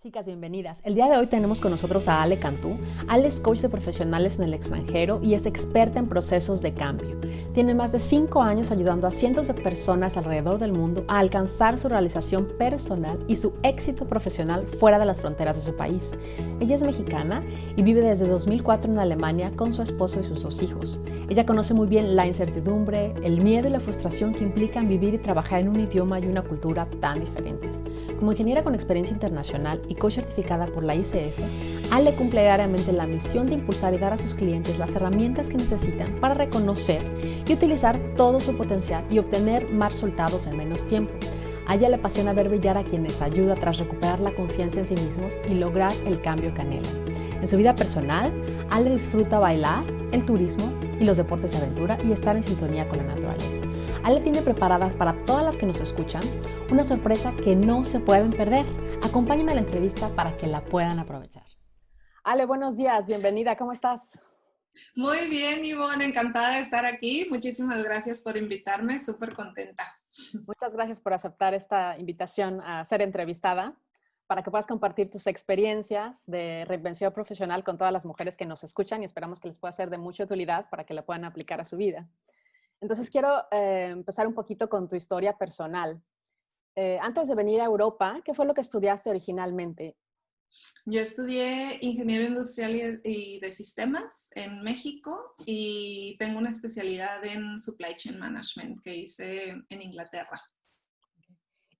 Chicas, bienvenidas. El día de hoy tenemos con nosotros a Ale Cantú. Ale es coach de profesionales en el extranjero y es experta en procesos de cambio. Tiene más de 5 años ayudando a cientos de personas alrededor del mundo a alcanzar su realización personal y su éxito profesional fuera de las fronteras de su país. Ella es mexicana y vive desde 2004 en Alemania con su esposo y sus 2 hijos. Ella conoce muy bien la incertidumbre, el miedo y la frustración que implican vivir y trabajar en un idioma y una cultura tan diferentes. Como ingeniera con experiencia internacional y coach certificada por la ICF, Ale cumple diariamente la misión de impulsar y dar a sus clientes las herramientas que necesitan para reconocer y utilizar todo su potencial y obtener más resultados en menos tiempo. A ella le apasiona ver brillar a quienes ayuda tras recuperar la confianza en sí mismos y lograr el cambio que anhelan. En su vida personal, Ale disfruta bailar, el turismo y los deportes de aventura y estar en sintonía con la naturaleza. Ale tiene preparadas para todas las que nos escuchan una sorpresa que no se pueden perder. Acompáñenme a la entrevista para que la puedan aprovechar. Ale, buenos días, bienvenida, ¿cómo estás? Muy bien, Ivonne, encantada de estar aquí. Muchísimas gracias por invitarme, súper contenta. Muchas gracias por aceptar esta invitación a ser entrevistada para que puedas compartir tus experiencias de reinvención profesional con todas las mujeres que nos escuchan y esperamos que les pueda ser de mucha utilidad para que la puedan aplicar a su vida. Entonces quiero empezar un poquito con tu historia personal. Antes de venir a Europa, ¿qué fue lo que estudiaste originalmente? Yo estudié ingeniero industrial y de sistemas en México y tengo una especialidad en supply chain management que hice en Inglaterra.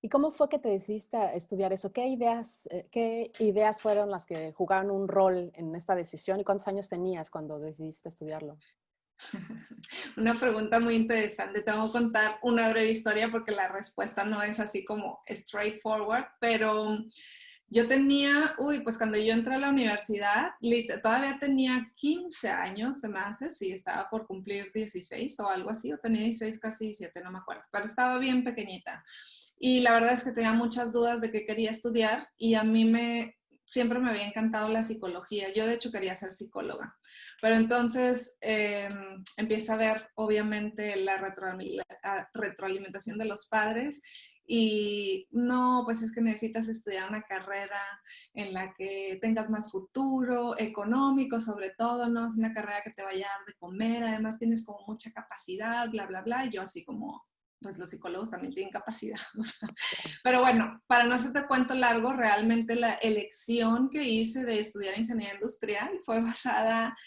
¿Y cómo fue que te decidiste a estudiar eso? Qué ideas fueron las que jugaron un rol en esta decisión y cuántos años tenías cuando decidiste estudiarlo? Una pregunta muy interesante. Tengo que contar una breve historia porque la respuesta no es así como straightforward, pero yo tenía, pues cuando yo entré a la universidad, todavía tenía 15 años, se me hace, sí, estaba por cumplir 16 o algo así, o tenía 16, casi 17, no me acuerdo, pero estaba bien pequeñita. Y la verdad es que tenía muchas dudas de qué quería estudiar y siempre me había encantado la psicología. Yo de hecho quería ser psicóloga. Pero entonces empieza a ver obviamente la retroalimentación de los padres y no, pues es que necesitas estudiar una carrera en la que tengas más futuro, económico sobre todo, ¿no? Es una carrera que te vaya a dar de comer, además tienes como mucha capacidad, bla, bla, bla. Y yo así como, pues los psicólogos también tienen capacidad. O sea. Pero bueno, para no hacerte cuento largo, realmente la elección que hice de estudiar ingeniería industrial fue basada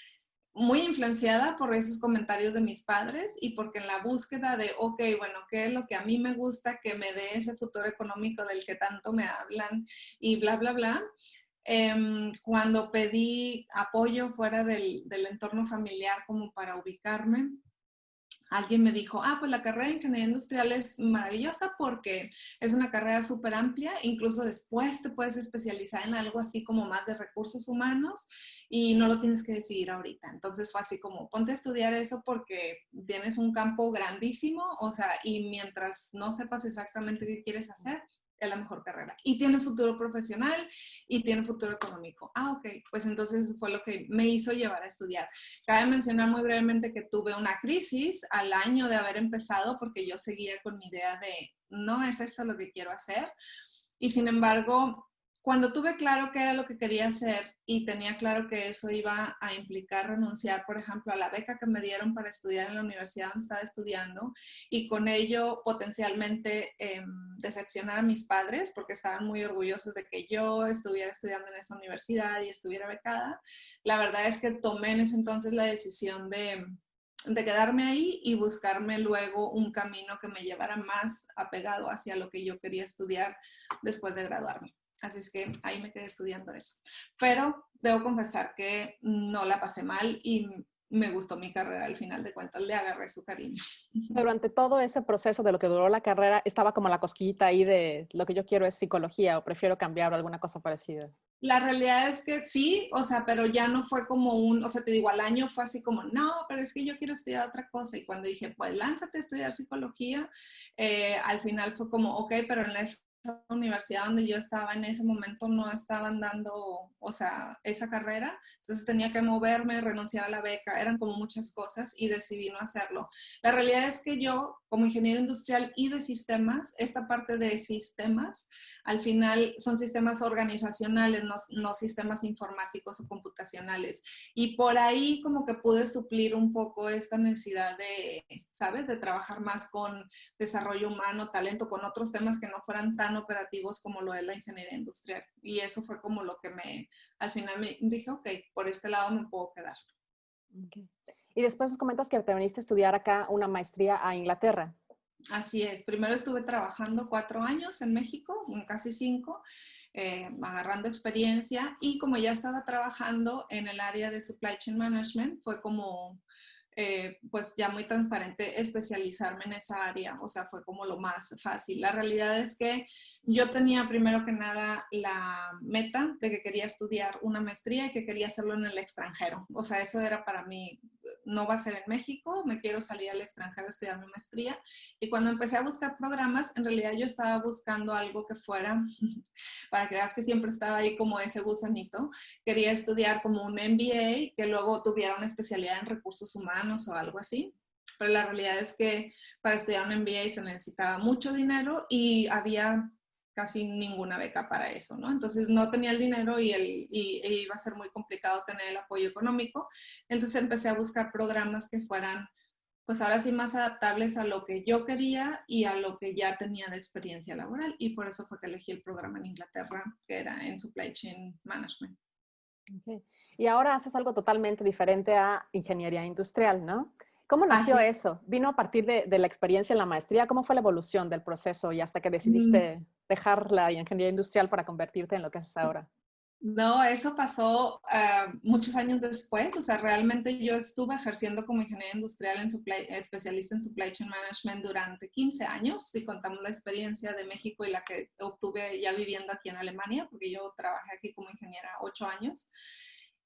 muy influenciada por esos comentarios de mis padres y porque en la búsqueda de, ok, bueno, ¿qué es lo que a mí me gusta que me dé ese futuro económico del que tanto me hablan y bla, bla, bla? Cuando pedí apoyo fuera del entorno familiar como para ubicarme, alguien me dijo, pues la carrera de ingeniería industrial es maravillosa porque es una carrera súper amplia, incluso después te puedes especializar en algo así como más de recursos humanos y no lo tienes que decidir ahorita. Entonces fue así como, ponte a estudiar eso porque tienes un campo grandísimo, o sea, y mientras no sepas exactamente qué quieres hacer, es la mejor carrera. Y tiene futuro profesional y tiene futuro económico. Ok, pues entonces eso fue lo que me hizo llevar a estudiar. Cabe mencionar muy brevemente que tuve una crisis al año de haber empezado porque yo seguía con mi idea de no es esto lo que quiero hacer. Y sin embargo, cuando tuve claro qué era lo que quería hacer y tenía claro que eso iba a implicar renunciar, por ejemplo, a la beca que me dieron para estudiar en la universidad donde estaba estudiando y con ello potencialmente decepcionar a mis padres porque estaban muy orgullosos de que yo estuviera estudiando en esa universidad y estuviera becada, la verdad es que tomé en ese entonces la decisión de quedarme ahí y buscarme luego un camino que me llevara más apegado hacia lo que yo quería estudiar después de graduarme. Así es que ahí me quedé estudiando eso. Pero debo confesar que no la pasé mal y me gustó mi carrera. Al final de cuentas le agarré su cariño. Durante todo ese proceso de lo que duró la carrera, estaba como la cosquillita ahí de lo que yo quiero es psicología o prefiero cambiar o alguna cosa parecida. La realidad es que sí, o sea, pero ya no fue como o sea, te digo, al año fue así como, no, pero es que yo quiero estudiar otra cosa. Y cuando dije, pues lánzate a estudiar psicología, al final fue como, ok, pero en esa universidad donde yo estaba en ese momento no estaban dando, o sea, esa carrera, entonces tenía que moverme, renunciar a la beca, eran como muchas cosas y decidí no hacerlo. La realidad es que yo, como ingeniero industrial y de sistemas, esta parte de sistemas, al final son sistemas organizacionales, no sistemas informáticos o computacionales. Y por ahí como que pude suplir un poco esta necesidad de, ¿sabes?, de trabajar más con desarrollo humano, talento, con otros temas que no fueran tan operativos como lo es la ingeniería industrial. Y eso fue como lo que al final me dije, ok, por este lado me puedo quedar. Okay. Y después comentas que te viniste a estudiar acá una maestría a Inglaterra. Así es. Primero estuve trabajando 4 años en México, casi 5, agarrando experiencia, y como ya estaba trabajando en el área de Supply Chain Management, fue como pues ya muy transparente especializarme en esa área, o sea, fue como lo más fácil. La realidad es que yo tenía primero que nada la meta de que quería estudiar una maestría y que quería hacerlo en el extranjero, o sea, eso era para mí, no va a ser en México, me quiero salir al extranjero a estudiar mi maestría. Y cuando empecé a buscar programas, en realidad yo estaba buscando algo que fuera, para que veas que siempre estaba ahí como ese gusanito, quería estudiar como un MBA que luego tuviera una especialidad en recursos humanos o algo así. Pero la realidad es que para estudiar un MBA se necesitaba mucho dinero y había casi ninguna beca para eso, ¿no? Entonces no tenía el dinero y iba a ser muy complicado tener el apoyo económico. Entonces empecé a buscar programas que fueran, pues ahora sí, más adaptables a lo que yo quería y a lo que ya tenía de experiencia laboral. Y por eso fue que elegí el programa en Inglaterra, que era en Supply Chain Management. Okay. Y ahora haces algo totalmente diferente a ingeniería industrial, ¿no? ¿Cómo nació Así. eso? ¿Vino a partir de la experiencia en la maestría? ¿Cómo fue la evolución del proceso y hasta que Mm, decidiste dejar la ingeniería industrial para convertirte en lo que haces ahora? No, eso pasó muchos años después. O sea, realmente yo estuve ejerciendo como ingeniera industrial especialista en Supply Chain Management durante 15 años, si contamos la experiencia de México y la que obtuve ya viviendo aquí en Alemania, porque yo trabajé aquí como ingeniera 8 años.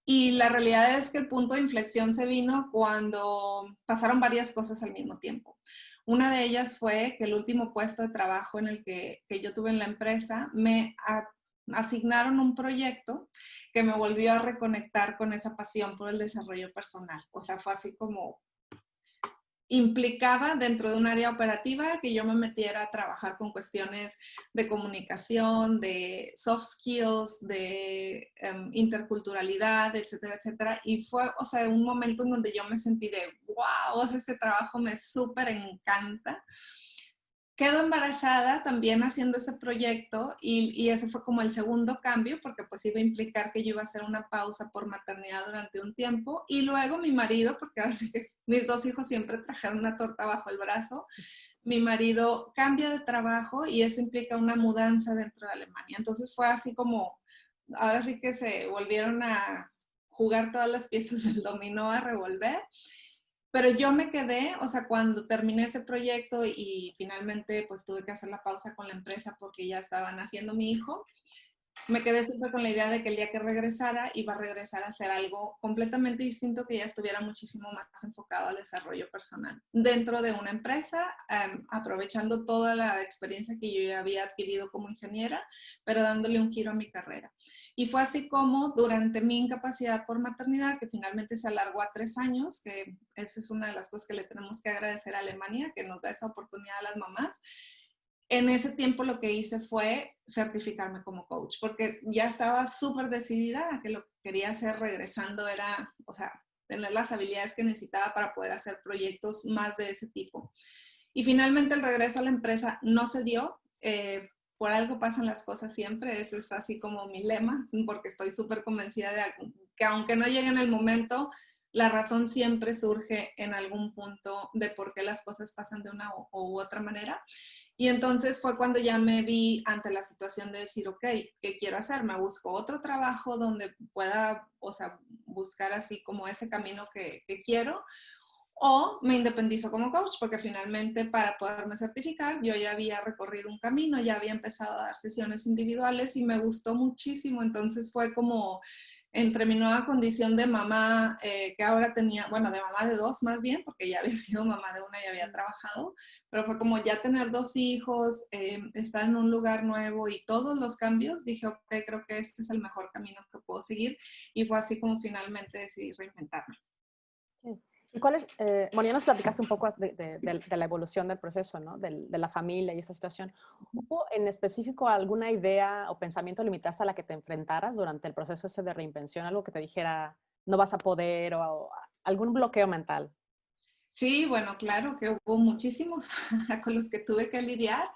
Y la realidad es que el punto de inflexión se vino cuando pasaron varias cosas al mismo tiempo. Una de ellas fue que el último puesto de trabajo en el que yo tuve en la empresa me asignaron un proyecto que me volvió a reconectar con esa pasión por el desarrollo personal. O sea, fue así como implicaba dentro de un área operativa que yo me metiera a trabajar con cuestiones de comunicación, de soft skills, de interculturalidad, etcétera, etcétera. Y fue, o sea, un momento en donde yo me sentí de, wow, o sea, este trabajo me súper encanta. Quedo embarazada también haciendo ese proyecto y ese fue como el segundo cambio, porque pues iba a implicar que yo iba a hacer una pausa por maternidad durante un tiempo. Y luego mi marido, porque así que mis 2 hijos siempre trajeron una torta bajo el brazo, mi marido cambia de trabajo y eso implica una mudanza dentro de Alemania. Entonces fue así como, ahora sí que se volvieron a jugar todas las piezas del dominó, a revolver. Pero yo me quedé, o sea, cuando terminé ese proyecto y finalmente pues tuve que hacer la pausa con la empresa porque ya estaban haciendo mi hijo, me quedé siempre con la idea de que el día que regresara iba a regresar a hacer algo completamente distinto que ya estuviera muchísimo más enfocado al desarrollo personal dentro de una empresa, aprovechando toda la experiencia que yo ya había adquirido como ingeniera, pero dándole un giro a mi carrera. Y fue así como durante mi incapacidad por maternidad, que finalmente se alargó a 3 años, que esa es una de las cosas que le tenemos que agradecer a Alemania, que nos da esa oportunidad a las mamás. En ese tiempo lo que hice fue certificarme como coach, porque ya estaba súper decidida a que lo que quería hacer regresando era, o sea, tener las habilidades que necesitaba para poder hacer proyectos más de ese tipo. Y finalmente el regreso a la empresa no se dio. Por algo pasan las cosas siempre, eso es así como mi lema, porque estoy súper convencida de que aunque no llegue en el momento, la razón siempre surge en algún punto de por qué las cosas pasan de una u otra manera. Y entonces fue cuando ya me vi ante la situación de decir, ok, ¿qué quiero hacer? Me busco otro trabajo donde pueda, o sea, buscar así como ese camino que quiero, o me independizo como coach, porque finalmente para poderme certificar yo ya había recorrido un camino, ya había empezado a dar sesiones individuales y me gustó muchísimo. Entonces fue como entre mi nueva condición de mamá, que ahora tenía, bueno, de mamá de 2 más bien, porque ya había sido mamá de 1 y había trabajado, pero fue como ya tener 2 hijos, estar en un lugar nuevo y todos los cambios, dije, ok, creo que este es el mejor camino que puedo seguir, y fue así como finalmente decidí reinventarme. Sí. ¿Y cuál es, bueno, ya nos platicaste un poco de la evolución del proceso, ¿no? De la familia y esta situación. ¿Hubo en específico alguna idea o pensamiento limitante a la que te enfrentaras durante el proceso ese de reinvención? Algo que te dijera, no vas a poder o algún bloqueo mental. Sí, bueno, claro que hubo muchísimos con los que tuve que lidiar,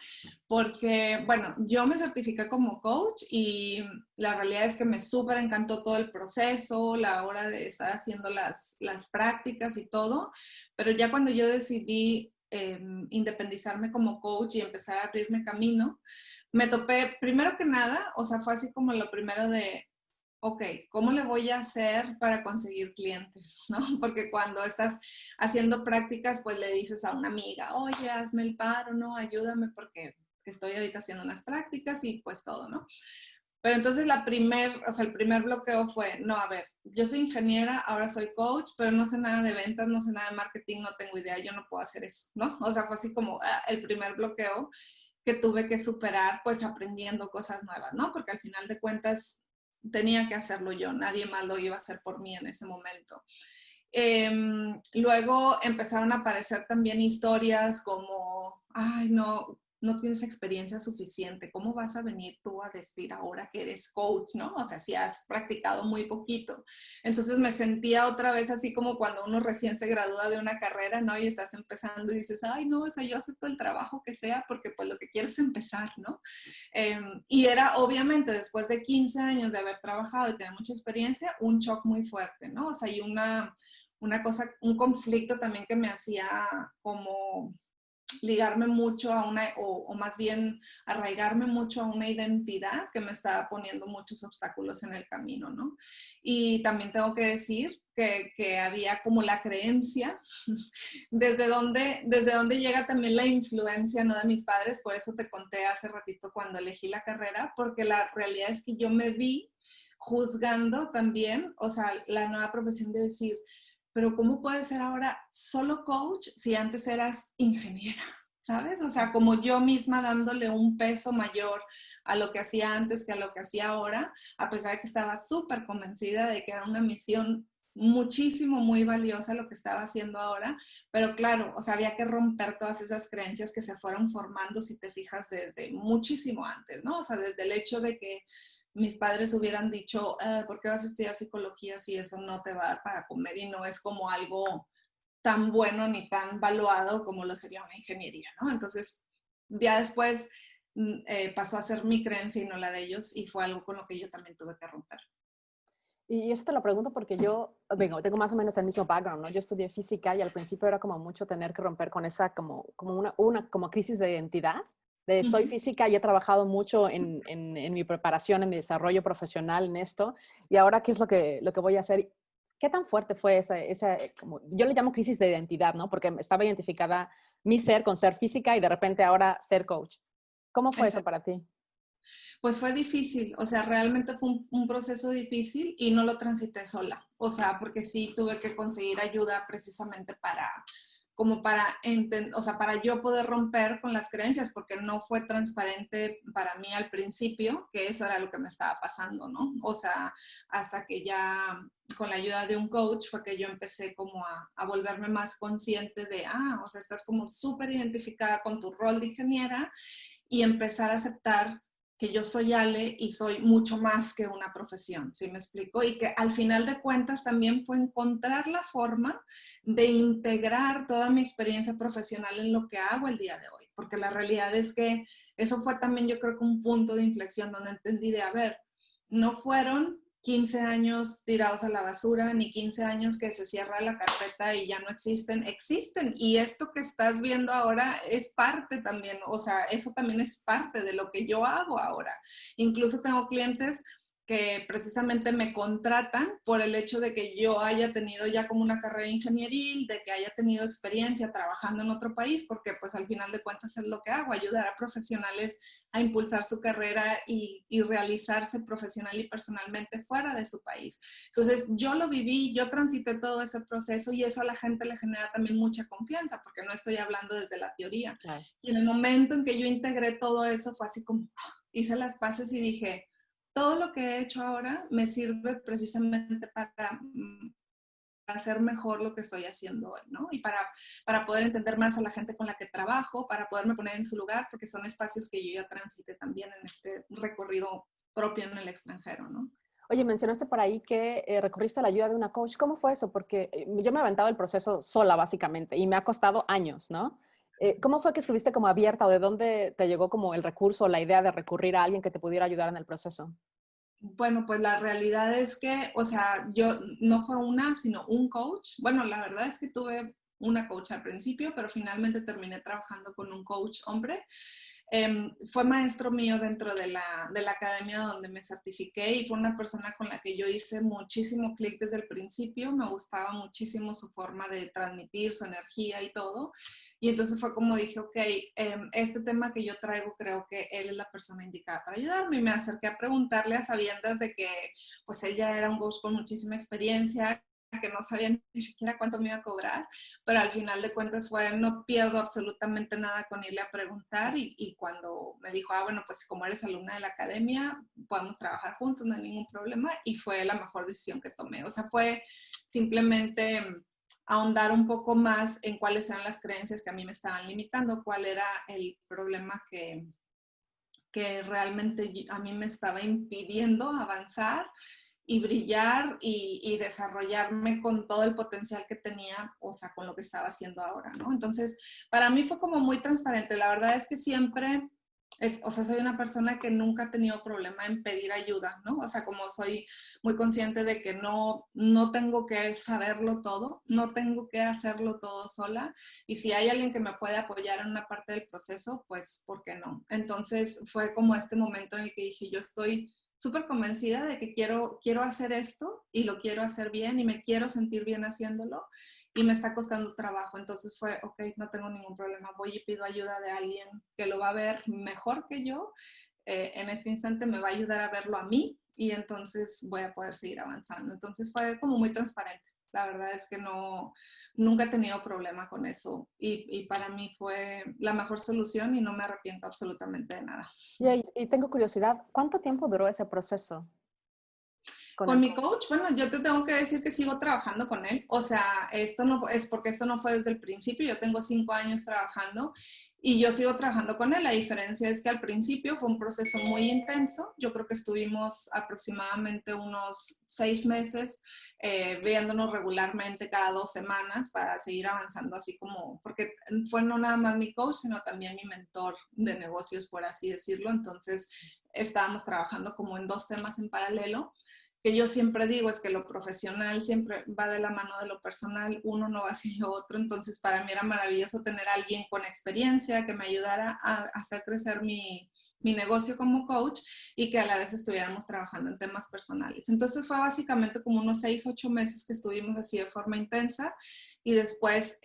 porque, bueno, yo me certifiqué como coach y la realidad es que me súper encantó todo el proceso, la hora de estar haciendo las prácticas y todo, pero ya cuando yo decidí independizarme como coach y empezar a abrirme camino, me topé, primero que nada, o sea, fue así como lo primero de, ok, ¿cómo le voy a hacer para conseguir clientes? ¿No? Porque cuando estás haciendo prácticas, pues le dices a una amiga, oye, hazme el paro, ¿no? Ayúdame porque estoy ahorita haciendo unas prácticas y pues todo, ¿no? Pero entonces el primer bloqueo fue, no, a ver, yo soy ingeniera, ahora soy coach, pero no sé nada de ventas, no sé nada de marketing, no tengo idea, yo no puedo hacer eso, ¿no? O sea, fue así como el primer bloqueo que tuve que superar, pues aprendiendo cosas nuevas, ¿no? Porque al final de cuentas tenía que hacerlo yo, nadie más lo iba a hacer por mí en ese momento. Luego empezaron a aparecer también historias como, ay, no, no tienes experiencia suficiente, ¿cómo vas a venir tú a decir ahora que eres coach, no? O sea, si has practicado muy poquito. Entonces me sentía otra vez así como cuando uno recién se gradúa de una carrera, ¿no? Y estás empezando y dices, ay, no, o sea, yo acepto el trabajo que sea porque pues lo que quiero es empezar, ¿no? Y era obviamente después de 15 años de haber trabajado y tener mucha experiencia, un shock muy fuerte, ¿no? O sea, y una cosa, un conflicto también que me hacía como ligarme mucho a una, o más bien arraigarme mucho a una identidad que me estaba poniendo muchos obstáculos en el camino, ¿no? Y también tengo que decir que había como la creencia, desde donde llega también la influencia, ¿no? De mis padres, por eso te conté hace ratito cuando elegí la carrera, porque la realidad es que yo me vi juzgando también, o sea, la nueva profesión de decir, pero ¿cómo puedes ser ahora solo coach si antes eras ingeniera? ¿Sabes? O sea, como yo misma dándole un peso mayor a lo que hacía antes que a lo que hacía ahora, a pesar de que estaba súper convencida de que era una misión muchísimo, muy valiosa lo que estaba haciendo ahora, pero claro, o sea, había que romper todas esas creencias que se fueron formando, si te fijas, desde muchísimo antes, ¿no? O sea, desde el hecho de que mis padres hubieran dicho, ¿por qué vas a estudiar psicología si eso no te va a dar para comer y no es como algo tan bueno ni tan valuado como lo sería una ingeniería, ¿no? Entonces, ya después pasó a ser mi creencia y no la de ellos y fue algo con lo que yo también tuve que romper. Y eso te lo pregunto porque yo, vengo, tengo más o menos el mismo background, ¿no? Yo estudié física y al principio era como mucho tener que romper con esa como una como crisis de identidad, de soy Ujú. física y he trabajado mucho en mi preparación, en mi desarrollo profesional en esto, y ahora qué es lo que voy a hacer. ¿Qué tan fuerte fue esa como, yo le llamo crisis de identidad, ¿no? Porque estaba identificada mi ser con ser física y de repente ahora ser coach. ¿Cómo fue eso Exacto. para ti? Pues fue difícil, o sea, realmente fue un proceso difícil y no lo transité sola, o sea, porque sí tuve que conseguir ayuda precisamente como para, o sea, para yo poder romper con las creencias, porque no fue transparente para mí al principio que eso era lo que me estaba pasando, ¿no? O sea, hasta que ya con la ayuda de un coach fue que yo empecé como a volverme más consciente de, o sea, estás como súper identificada con tu rol de ingeniera y empezar a aceptar que yo soy Ale y soy mucho más que una profesión, ¿sí me explico? Y que al final de cuentas también fue encontrar la forma de integrar toda mi experiencia profesional en lo que hago el día de hoy, porque la realidad es que eso fue también yo creo que un punto de inflexión donde entendí de, a ver, no fueron 15 años tirados a la basura, ni 15 años que se cierra la carpeta y ya no existen, existen. Y esto que estás viendo ahora es parte también, o sea, eso también es parte de lo que yo hago ahora. Incluso tengo clientes que precisamente me contratan por el hecho de que yo haya tenido ya como una carrera ingenieril, de que haya tenido experiencia trabajando en otro país, porque pues al final de cuentas es lo que hago, ayudar a profesionales a impulsar su carrera y realizarse profesional y personalmente fuera de su país. Entonces yo lo viví, yo transité todo ese proceso y eso a la gente le genera también mucha confianza, porque no estoy hablando desde la teoría. Claro. Y en el momento en que yo integré todo eso fue así como, hice las paces y dije, todo lo que he hecho ahora me sirve precisamente para hacer mejor lo que estoy haciendo hoy, ¿no? Y para poder entender más a la gente con la que trabajo, para poderme poner en su lugar, porque son espacios que yo ya transité también en este recorrido propio en el extranjero, ¿no? Oye, mencionaste por ahí que recurriste a la ayuda de una coach. ¿Cómo fue eso? Porque yo me he aventado el proceso sola, básicamente, y me ha costado años, ¿no? ¿Cómo fue que estuviste como abierta o de dónde te llegó como el recurso o la idea de recurrir a alguien que te pudiera ayudar en el proceso? Bueno, pues la realidad es que, o sea, yo no fue una, sino un coach. Bueno, la verdad es que tuve una coach al principio, pero finalmente terminé trabajando con un coach hombre. Fue maestro mío dentro de la academia donde me certifiqué y fue una persona con la que yo hice muchísimo clic desde el principio. Me gustaba muchísimo su forma de transmitir, su energía y todo. Y entonces fue como dije, ok, este tema que yo traigo creo que él es la persona indicada para ayudarme. Y me acerqué a preguntarle a sabiendas de que pues él ya era un coach con muchísima experiencia, que no sabía ni siquiera cuánto me iba a cobrar, pero al final de cuentas fue, no pierdo absolutamente nada con irle a preguntar y cuando me dijo, bueno, pues como eres alumna de la academia, podemos trabajar juntos, no hay ningún problema, y fue la mejor decisión que tomé. O sea, fue simplemente ahondar un poco más en cuáles eran las creencias que a mí me estaban limitando, cuál era el problema que realmente a mí me estaba impidiendo avanzar y brillar y desarrollarme con todo el potencial que tenía, o sea, con lo que estaba haciendo ahora, ¿no? Entonces, para mí fue como muy transparente. La verdad es que siempre, o sea, soy una persona que nunca ha tenido problema en pedir ayuda, ¿no? O sea, como soy muy consciente de que no tengo que saberlo todo, no tengo que hacerlo todo sola, y si hay alguien que me puede apoyar en una parte del proceso, pues, ¿por qué no? Entonces, fue como este momento en el que dije, yo estoy súper convencida de que quiero hacer esto y lo quiero hacer bien y me quiero sentir bien haciéndolo y me está costando trabajo. Entonces fue, ok, no tengo ningún problema, voy y pido ayuda de alguien que lo va a ver mejor que yo. En este instante me va a ayudar a verlo a mí y entonces voy a poder seguir avanzando. Entonces fue como muy transparente. La verdad es que nunca he tenido problema con eso y para mí fue la mejor solución y no me arrepiento absolutamente de nada. Y tengo curiosidad, ¿cuánto tiempo duró ese proceso con Con el mi coach? coach, bueno, yo te tengo que decir que sigo trabajando con él. O sea, esto no es porque esto no fue desde el principio. Yo tengo 5 años trabajando y yo sigo trabajando con él. La diferencia es que al principio fue un proceso muy intenso. Yo creo que estuvimos aproximadamente unos 6 meses viéndonos regularmente cada 2 semanas para seguir avanzando así como, porque fue no nada más mi coach, sino también mi mentor de negocios, por así decirlo. Entonces, estábamos trabajando como en 2 temas en paralelo que yo siempre digo es que lo profesional siempre va de la mano de lo personal, uno no va sin lo otro, entonces para mí era maravilloso tener a alguien con experiencia que me ayudara a hacer crecer mi negocio como coach y que a la vez estuviéramos trabajando en temas personales. Entonces fue básicamente como unos 6, 8 meses que estuvimos así de forma intensa y después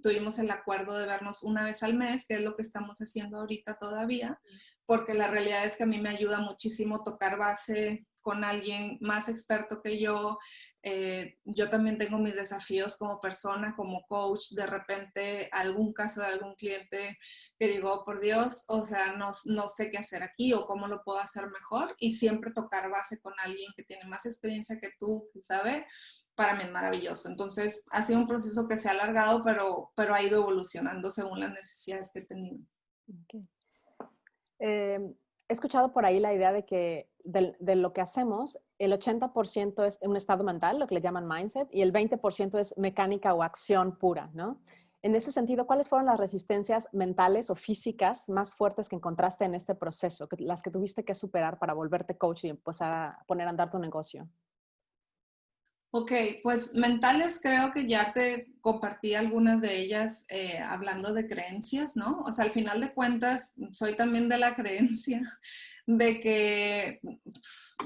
tuvimos el acuerdo de vernos una vez al mes, que es lo que estamos haciendo ahorita todavía, porque la realidad es que a mí me ayuda muchísimo tocar base con alguien más experto que yo. Yo también tengo mis desafíos como persona, como coach. De repente, algún caso de algún cliente que digo, "Oh, por Dios, o sea, no sé qué hacer aquí o cómo lo puedo hacer mejor". Y siempre tocar base con alguien que tiene más experiencia que tú, que sabe, para mí es maravilloso. Entonces, ha sido un proceso que se ha alargado, pero ha ido evolucionando según las necesidades que he tenido. Okay. He escuchado por ahí la idea de que de lo que hacemos, el 80% es un estado mental, lo que le llaman mindset, y el 20% es mecánica o acción pura, ¿no? En ese sentido, ¿cuáles fueron las resistencias mentales o físicas más fuertes que encontraste en este proceso, las que tuviste que superar para volverte coach y empezar a poner a andar tu negocio? Ok, pues mentales creo que ya te compartí algunas de ellas hablando de creencias, ¿no? O sea, al final de cuentas, soy también de la creencia de que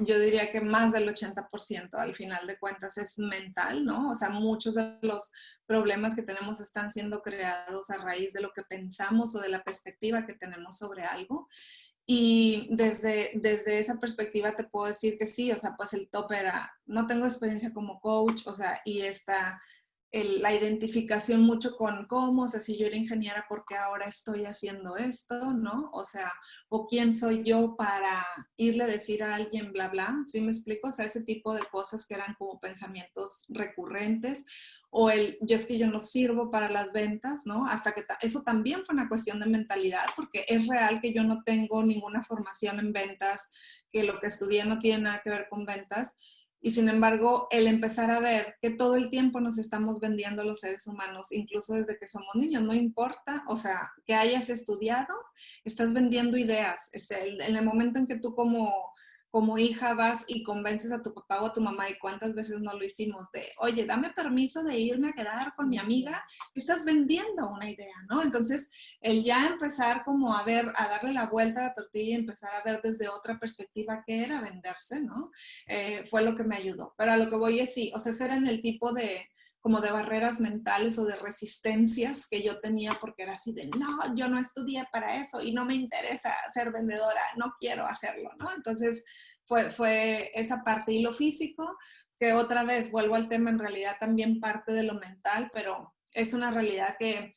yo diría que más del 80% al final de cuentas es mental, ¿no? O sea, muchos de los problemas que tenemos están siendo creados a raíz de lo que pensamos o de la perspectiva que tenemos sobre algo. Y desde esa perspectiva te puedo decir que sí, o sea, pues el top era, no tengo experiencia como coach, o sea, y esta, la identificación mucho con cómo, o sea, si yo era ingeniera, ¿por qué ahora estoy haciendo esto? ¿No? O sea, o quién soy yo para irle a decir a alguien, bla, bla, ¿sí me explico? O sea, ese tipo de cosas que eran como pensamientos recurrentes, o el, yo es que yo no sirvo para las ventas, ¿no? Hasta que eso también fue una cuestión de mentalidad, porque es real que yo no tengo ninguna formación en ventas, que lo que estudié no tiene nada que ver con ventas, y sin embargo, el empezar a ver que todo el tiempo nos estamos vendiendo los seres humanos, incluso desde que somos niños, no importa, o sea, que hayas estudiado, estás vendiendo ideas. En el momento en que tú como hija vas y convences a tu papá o a tu mamá, y cuántas veces no lo hicimos, de, oye, dame permiso de irme a quedar con mi amiga, estás vendiendo una idea, ¿no? Entonces, el ya empezar como a ver, a darle la vuelta a la tortilla y empezar a ver desde otra perspectiva que era venderse, ¿no? Fue lo que me ayudó. Pero a lo que voy es sí, o sea, ese era en el tipo de como de barreras mentales o de resistencias que yo tenía porque era así de, no, yo no estudié para eso y no me interesa ser vendedora, no quiero hacerlo, ¿no? Entonces fue esa parte. Y lo físico, que otra vez vuelvo al tema, en realidad también parte de lo mental, pero es una realidad que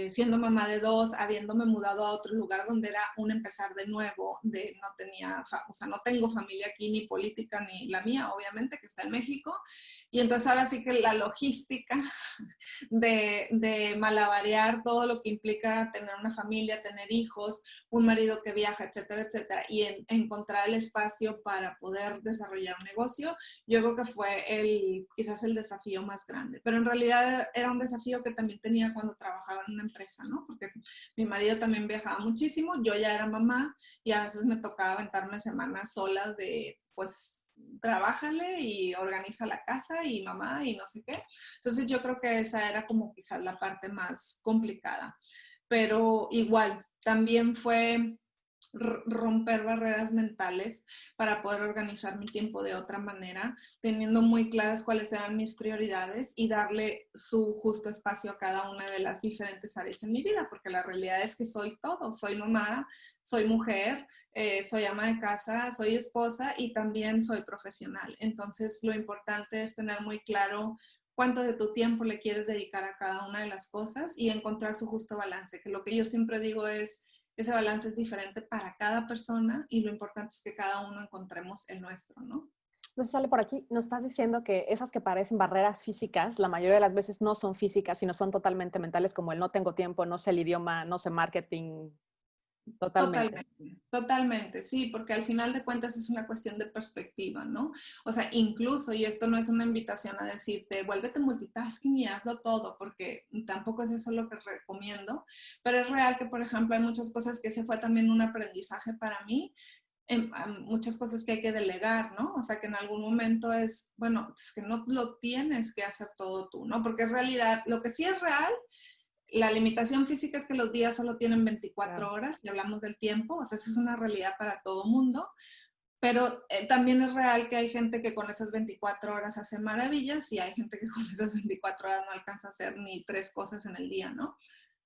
siendo mamá de dos, habiéndome mudado a otro lugar donde era un empezar de nuevo, de no tenía, o sea, no tengo familia aquí, ni política, ni la mía, obviamente, que está en México. Y entonces ahora sí que la logística de malabarear todo lo que implica tener una familia, tener hijos, un marido que viaja, etcétera, etcétera, y encontrar el espacio para poder desarrollar un negocio, yo creo que fue quizás el desafío más grande. Pero en realidad era un desafío que también tenía cuando trabajaba en una empresa, ¿no? Porque mi marido también viajaba muchísimo, yo ya era mamá y a veces me tocaba aventarme semanas solas de, pues, trabájale y organiza la casa y mamá y no sé qué. Entonces yo creo que esa era como quizás la parte más complicada. Pero igual, también fue romper barreras mentales para poder organizar mi tiempo de otra manera, teniendo muy claras cuáles eran mis prioridades y darle su justo espacio a cada una de las diferentes áreas en mi vida, porque la realidad es que soy todo, soy mamá, soy mujer, soy ama de casa, soy esposa y también soy profesional. Entonces, lo importante es tener muy claro cuánto de tu tiempo le quieres dedicar a cada una de las cosas y encontrar su justo balance, que lo que yo siempre digo es, ese balance es diferente para cada persona y lo importante es que cada uno encontremos el nuestro, ¿no? Entonces sale por aquí, nos estás diciendo que esas que parecen barreras físicas, la mayoría de las veces no son físicas, sino son totalmente mentales, como el no tengo tiempo, no sé el idioma, no sé marketing, totalmente. Totalmente, totalmente, sí, porque al final de cuentas es una cuestión de perspectiva, ¿no? O sea, incluso, y esto no es una invitación a decirte, vuélvete multitasking y hazlo todo, porque tampoco es eso lo que recomiendo, pero es real que, por ejemplo, hay muchas cosas que ese fue también un aprendizaje para mí, muchas cosas que hay que delegar, ¿no? O sea, que en algún momento es, bueno, es que no lo tienes que hacer todo tú, ¿no? Porque en realidad, lo que sí es real, la limitación física es que los días solo tienen 24 Claro. horas y hablamos del tiempo, o sea, eso es una realidad para todo mundo, pero también es real que hay gente que con esas 24 horas hace maravillas y hay gente que con esas 24 horas no alcanza a hacer ni tres cosas en el día, ¿no?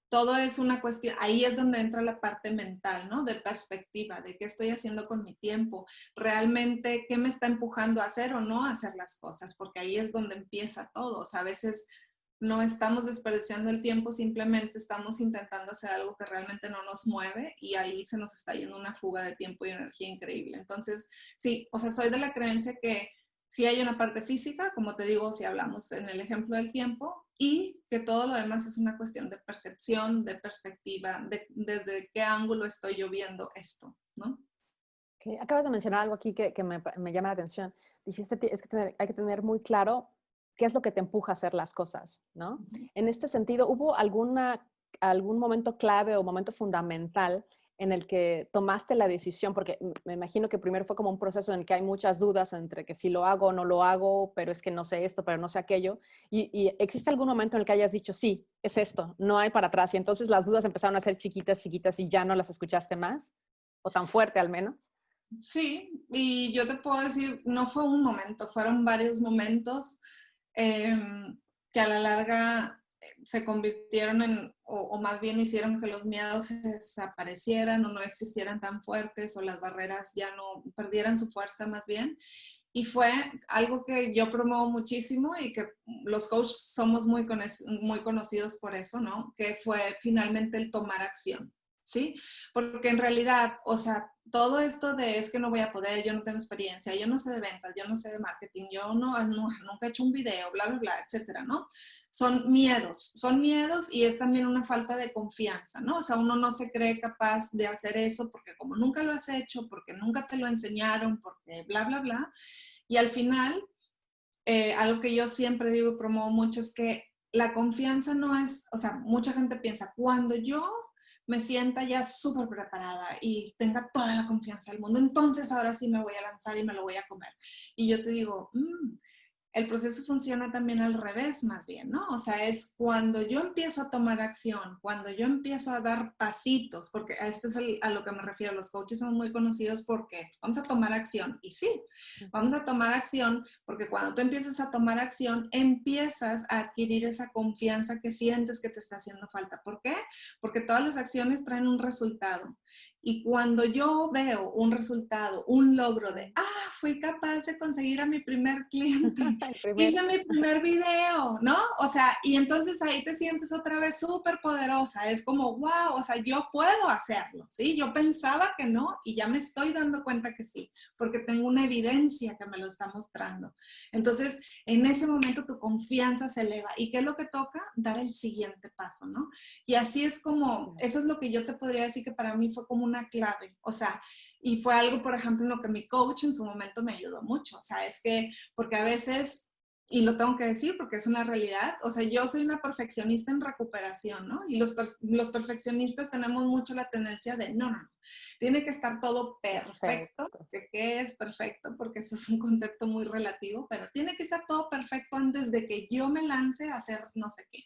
Todo es una cuestión, ahí es donde entra la parte mental, ¿no? De perspectiva, de qué estoy haciendo con mi tiempo, realmente qué me está empujando a hacer o no a hacer las cosas, porque ahí es donde empieza todo, o sea, a veces no estamos desperdiciando el tiempo, simplemente estamos intentando hacer algo que realmente no nos mueve y ahí se nos está yendo una fuga de tiempo y energía increíble. Entonces, sí, o sea, soy de la creencia que sí hay una parte física, como te digo, si hablamos en el ejemplo del tiempo, y que todo lo demás es una cuestión de percepción, de perspectiva, de desde qué ángulo estoy yo viendo esto, ¿no? Okay. Acabas de mencionar algo aquí que me llama la atención. Dijiste, es que hay que tener muy claro qué es lo que te empuja a hacer las cosas, ¿no? En este sentido, ¿hubo algún momento clave o momento fundamental en el que tomaste la decisión? Porque me imagino que primero fue como un proceso en el que hay muchas dudas entre que si lo hago o no lo hago, pero es que no sé esto, pero no sé aquello. ¿Y existe algún momento en el que hayas dicho, sí, es esto, no hay para atrás? Y entonces las dudas empezaron a ser chiquitas, chiquitas y ya no las escuchaste más, o tan fuerte al menos. Sí, y yo te puedo decir, no fue un momento, fueron varios momentos que a la larga se convirtieron en, o más bien hicieron que los miedos se desaparecieran o no existieran tan fuertes o las barreras ya no perdieran su fuerza más bien. Y fue algo que yo promuevo muchísimo y que los coaches somos muy conocidos por eso, ¿no? Que fue finalmente el tomar acción. ¿Sí? Porque en realidad, o sea, todo esto de es que no voy a poder, yo no tengo experiencia, yo no sé de ventas, yo no sé de marketing, yo nunca he hecho un video, bla, bla, bla, etcétera, ¿no? Son miedos y es también una falta de confianza, ¿no? O sea, uno no se cree capaz de hacer eso porque como nunca lo has hecho, porque nunca te lo enseñaron, porque bla, bla, bla. Y al final, algo que yo siempre digo y promuevo mucho es que la confianza no es, o sea, mucha gente piensa, cuando yo me sienta ya súper preparada y tenga toda la confianza del mundo, entonces ahora sí me voy a lanzar y me lo voy a comer. Y yo te digo, el proceso funciona también al revés, más bien, ¿no? O sea, es cuando yo empiezo a tomar acción, cuando yo empiezo a dar pasitos, porque a esto es a lo que me refiero, los coaches son muy conocidos porque vamos a tomar acción. Y sí, vamos a tomar acción porque cuando tú empiezas a tomar acción, empiezas a adquirir esa confianza que sientes que te está haciendo falta. ¿Por qué? Porque todas las acciones traen un resultado. Y cuando yo veo un resultado, un logro de, fui capaz de conseguir a mi primer cliente, El primero. hice mi primer video, ¿no? O sea, y entonces ahí te sientes otra vez súper poderosa. Es como, wow, o sea, yo puedo hacerlo, ¿sí? Yo pensaba que no y ya me estoy dando cuenta que sí, porque tengo una evidencia que me lo está mostrando. Entonces, en ese momento tu confianza se eleva. ¿Y qué es lo que toca? Dar el siguiente paso, ¿no? Y así es como, eso es lo que yo te podría decir que para mí fue como una clave. O sea, y fue algo, por ejemplo, en lo que mi coach en su momento me ayudó mucho. O sea, es que, porque a veces, y lo tengo que decir porque es una realidad, o sea, yo soy una perfeccionista en recuperación, ¿no? Y los perfeccionistas tenemos mucho la tendencia de, no, tiene que estar todo perfecto. Perfecto. ¿Qué es perfecto? Porque eso es un concepto muy relativo, pero tiene que estar todo perfecto antes de que yo me lance a hacer no sé qué.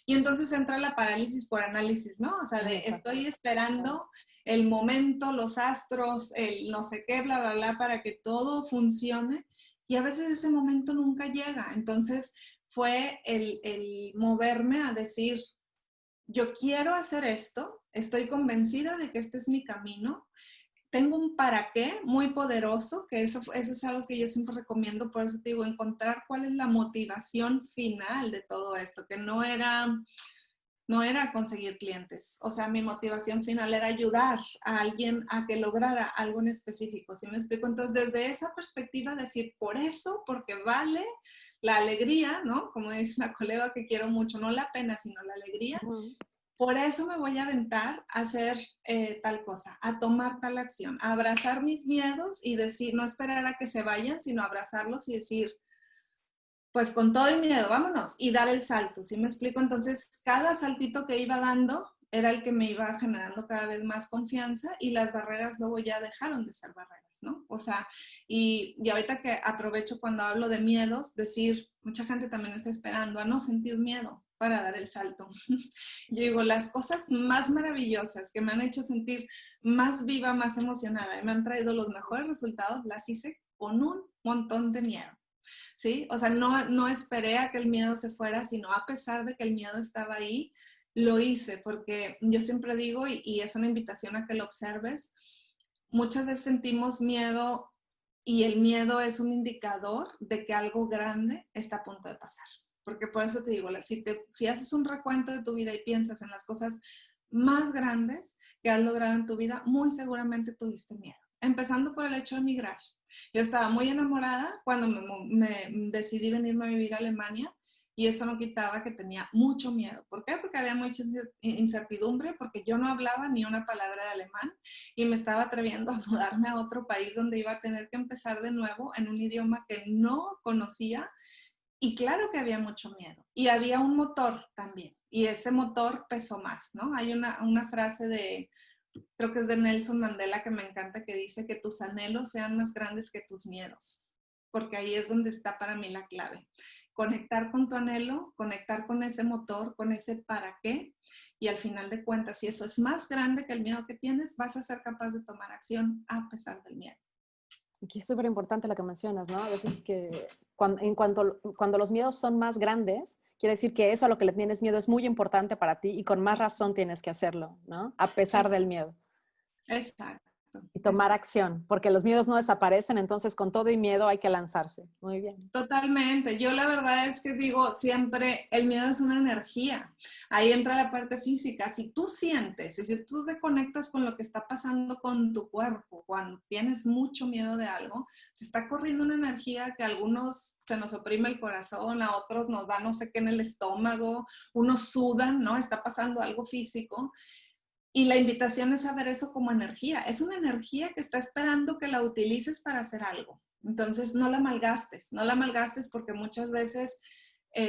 Y entonces entra la parálisis por análisis, ¿no? O sea, de estoy esperando el momento, los astros, el no sé qué, bla, bla, bla, para que todo funcione. Y a veces ese momento nunca llega. Entonces fue el moverme a decir, yo quiero hacer esto, estoy convencida de que este es mi camino, tengo un para qué muy poderoso, que eso es algo que yo siempre recomiendo, por eso te digo, encontrar cuál es la motivación final de todo esto, que no era conseguir clientes. O sea, mi motivación final era ayudar a alguien a que lograra algo en específico. ¿Sí me explico? Entonces, desde esa perspectiva, decir, por eso, porque vale la alegría, ¿no? Como dice una colega que quiero mucho, no la pena, sino la alegría. Por eso me voy a aventar a hacer tal cosa, a tomar tal acción, a abrazar mis miedos y decir, no esperar a que se vayan, sino abrazarlos y decir, pues con todo el miedo, vámonos, y dar el salto, ¿sí me explico? Entonces, cada saltito que iba dando era el que me iba generando cada vez más confianza y las barreras luego ya dejaron de ser barreras, ¿no? O sea, y ahorita que aprovecho cuando hablo de miedos, decir, mucha gente también está esperando a no sentir miedo para dar el salto. Yo digo, las cosas más maravillosas que me han hecho sentir más viva, más emocionada y me han traído los mejores resultados, las hice con un montón de miedo. ¿Sí? O sea, no esperé a que el miedo se fuera, sino a pesar de que el miedo estaba ahí, lo hice, porque yo siempre digo, y es una invitación a que lo observes, muchas veces sentimos miedo y el miedo es un indicador de que algo grande está a punto de pasar. Porque por eso te digo, si haces un recuento de tu vida y piensas en las cosas más grandes que has logrado en tu vida, muy seguramente tuviste miedo. Empezando por el hecho de emigrar. Yo estaba muy enamorada cuando me decidí venirme a vivir a Alemania y eso no quitaba que tenía mucho miedo. ¿Por qué? Porque había mucha incertidumbre, porque yo no hablaba ni una palabra de alemán y me estaba atreviendo a mudarme a otro país donde iba a tener que empezar de nuevo en un idioma que no conocía y claro que había mucho miedo y había un motor también y ese motor pesó más, ¿no? Hay una frase de creo que es de Nelson Mandela, que me encanta, que dice que tus anhelos sean más grandes que tus miedos, porque ahí es donde está para mí la clave. Conectar con tu anhelo, conectar con ese motor, con ese para qué, y al final de cuentas, si eso es más grande que el miedo que tienes, vas a ser capaz de tomar acción a pesar del miedo. Aquí es súper importante lo que mencionas, ¿no? A veces que cuando los miedos son más grandes, quiere decir que eso a lo que le tienes miedo es muy importante para ti y con más razón tienes que hacerlo, ¿no? A pesar del miedo. Exacto. Y tomar acción, porque los miedos no desaparecen, entonces con todo y miedo hay que lanzarse. Muy bien. Totalmente. Yo la verdad es que digo siempre, el miedo es una energía. Ahí entra la parte física. Si tú sientes, si tú te conectas con lo que está pasando con tu cuerpo, cuando tienes mucho miedo de algo, te está corriendo una energía que a algunos se nos oprime el corazón, a otros nos da no sé qué en el estómago, unos sudan, ¿no? Está pasando algo físico. Y la invitación es a ver eso como energía. Es una energía que está esperando que la utilices para hacer algo. Entonces, no la malgastes porque muchas veces,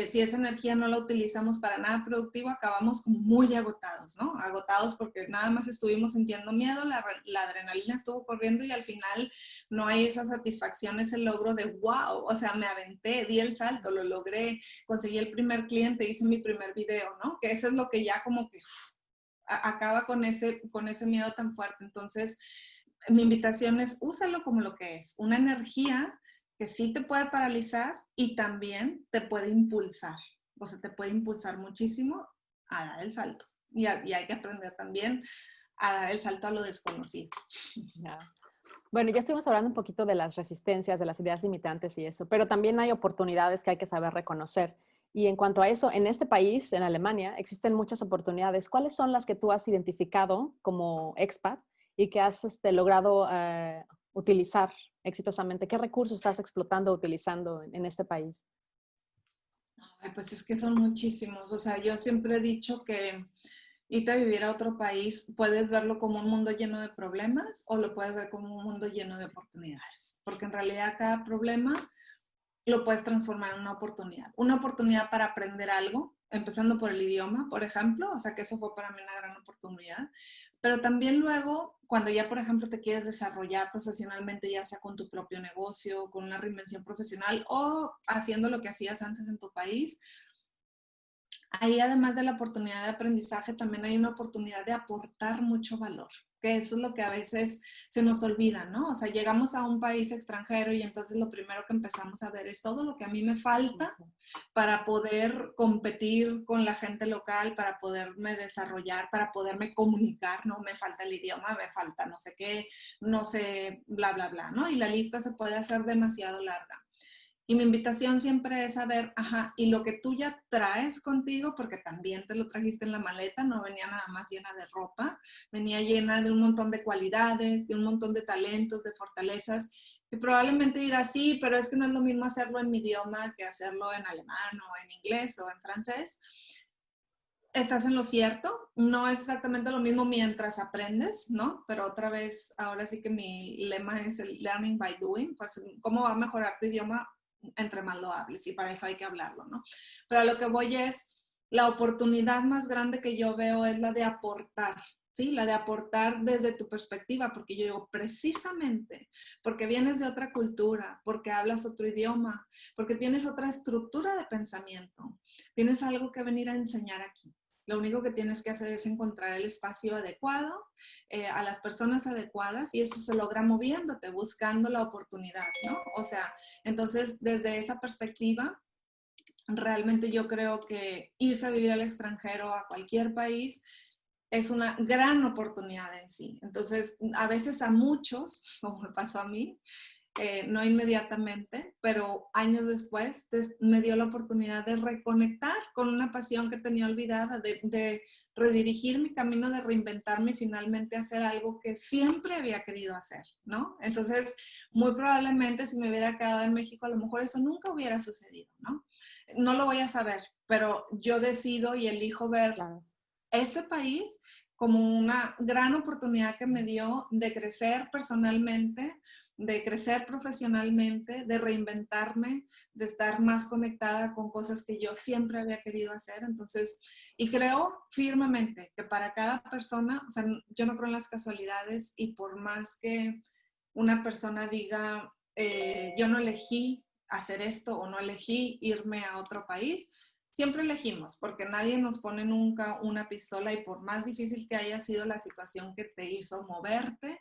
si esa energía no la utilizamos para nada productivo, acabamos como muy agotados, ¿no? Agotados porque nada más estuvimos sintiendo miedo, la adrenalina estuvo corriendo y al final no hay esa satisfacción, ese logro de wow, o sea, me aventé, di el salto, lo logré, conseguí el primer cliente, hice mi primer video, ¿no? Que eso es lo que ya como que acaba con ese miedo tan fuerte. Entonces, mi invitación es úsalo como lo que es, una energía que sí te puede paralizar y también te puede impulsar. O sea, te puede impulsar muchísimo a dar el salto. Y hay que aprender también a dar el salto a lo desconocido. Ya. Bueno, ya estuvimos hablando un poquito de las resistencias, de las ideas limitantes y eso, pero también hay oportunidades que hay que saber reconocer. Y en cuanto a eso, en este país, en Alemania, existen muchas oportunidades. ¿Cuáles son las que tú has identificado como expat y que has logrado utilizar exitosamente? ¿Qué recursos estás explotando o utilizando en este país? Ay, pues es que son muchísimos. O sea, yo siempre he dicho que irte a vivir a otro país, puedes verlo como un mundo lleno de problemas o lo puedes ver como un mundo lleno de oportunidades. Porque en realidad cada problema lo puedes transformar en una oportunidad. Una oportunidad para aprender algo, empezando por el idioma, por ejemplo, o sea que eso fue para mí una gran oportunidad. Pero también luego, cuando ya, por ejemplo, te quieres desarrollar profesionalmente, ya sea con tu propio negocio, con una reinvención profesional o haciendo lo que hacías antes en tu país, ahí además de la oportunidad de aprendizaje, también hay una oportunidad de aportar mucho valor, que eso es lo que a veces se nos olvida, ¿no? O sea, llegamos a un país extranjero y entonces lo primero que empezamos a ver es todo lo que a mí me falta para poder competir con la gente local, para poderme desarrollar, para poderme comunicar, ¿no? Me falta el idioma, me falta no sé qué, no sé, bla, bla, bla, ¿no? Y la lista se puede hacer demasiado larga. Y mi invitación siempre es saber, ajá, y lo que tú ya traes contigo, porque también te lo trajiste en la maleta, no venía nada más llena de ropa, venía llena de un montón de cualidades, de un montón de talentos, de fortalezas, que probablemente dirás, sí, pero es que no es lo mismo hacerlo en mi idioma que hacerlo en alemán o en inglés o en francés. Estás en lo cierto, no es exactamente lo mismo mientras aprendes, ¿no? Pero otra vez, ahora sí que mi lema es el learning by doing, pues cómo va a mejorar tu idioma entre más lo hables y para eso hay que hablarlo, ¿no? Pero a lo que voy es, la oportunidad más grande que yo veo es la de aportar, ¿sí? La de aportar desde tu perspectiva, porque yo digo, precisamente porque vienes de otra cultura, porque hablas otro idioma, porque tienes otra estructura de pensamiento, tienes algo que venir a enseñar aquí. Lo único que tienes que hacer es encontrar el espacio adecuado, a las personas adecuadas y eso se logra moviéndote, buscando la oportunidad, ¿no? O sea, entonces desde esa perspectiva, realmente yo creo que irse a vivir al extranjero, a cualquier país, es una gran oportunidad en sí. Entonces, a veces a muchos, como me pasó a mí, no inmediatamente, pero años después me dio la oportunidad de reconectar con una pasión que tenía olvidada, de redirigir mi camino, de reinventarme y finalmente hacer algo que siempre había querido hacer, ¿no? Entonces, muy probablemente si me hubiera quedado en México, a lo mejor eso nunca hubiera sucedido, ¿no? No lo voy a saber, pero yo decido y elijo ver este país como una gran oportunidad que me dio de crecer personalmente, de crecer profesionalmente, de reinventarme, de estar más conectada con cosas que yo siempre había querido hacer. Entonces, y creo firmemente que para cada persona, o sea, yo no creo en las casualidades y por más que una persona diga, yo no elegí hacer esto o no elegí irme a otro país, siempre elegimos, porque nadie nos pone nunca una pistola y por más difícil que haya sido la situación que te hizo moverte,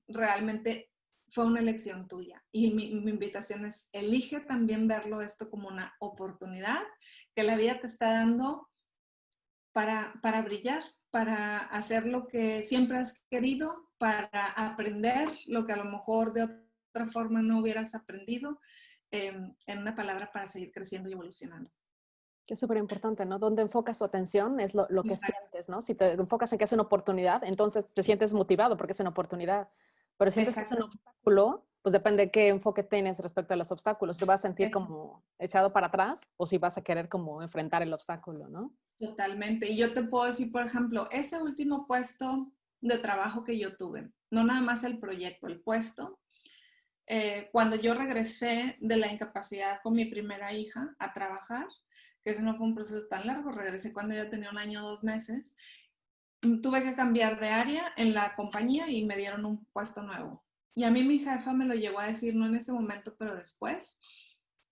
realmente fue una elección tuya. Y mi invitación es, elige también verlo esto como una oportunidad que la vida te está dando para brillar, para hacer lo que siempre has querido, para aprender lo que a lo mejor de otra forma no hubieras aprendido, en una palabra, para seguir creciendo y evolucionando. Que es súper importante, ¿no? Donde enfocas tu atención es lo que Exacto, sientes, ¿no? Si te enfocas en que es una oportunidad, entonces te sientes motivado porque es una oportunidad. Pero si sientes que es un exacto. obstáculo, pues depende de qué enfoque tienes respecto a los obstáculos. ¿Te vas a sentir como echado para atrás o si vas a querer como enfrentar el obstáculo, ¿no? Totalmente. Y yo te puedo decir, por ejemplo, ese último puesto de trabajo que yo tuve, no nada más el proyecto, el puesto, cuando yo regresé de la incapacidad con mi primera hija a trabajar, que ese no fue un proceso tan largo, regresé cuando ya tenía 1 año, 2 meses, tuve que cambiar de área en la compañía y me dieron un puesto nuevo. Y a mí mi jefa me lo llegó a decir, no en ese momento, pero después,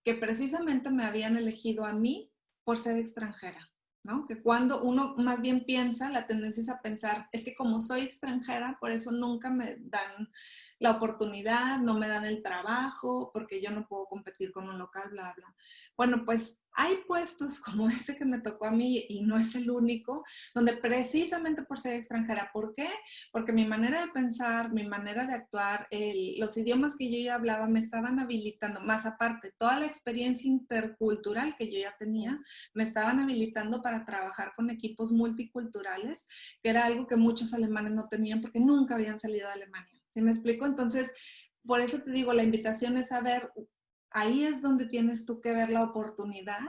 que precisamente me habían elegido a mí por ser extranjera, ¿no? Que cuando uno más bien piensa, la tendencia es a pensar, es que como soy extranjera, por eso nunca me dan la oportunidad, no me dan el trabajo, porque yo no puedo competir con un local, bla, bla. Bueno, pues hay puestos como ese que me tocó a mí y no es el único, donde precisamente por ser extranjera, ¿por qué? Porque mi manera de pensar, mi manera de actuar, los idiomas que yo ya hablaba me estaban habilitando, más aparte, toda la experiencia intercultural que yo ya tenía, me estaban habilitando para trabajar con equipos multiculturales, que era algo que muchos alemanes no tenían porque nunca habían salido de Alemania. ¿Sí me explico? Entonces, por eso te digo, la invitación es a ver, ahí es donde tienes tú que ver la oportunidad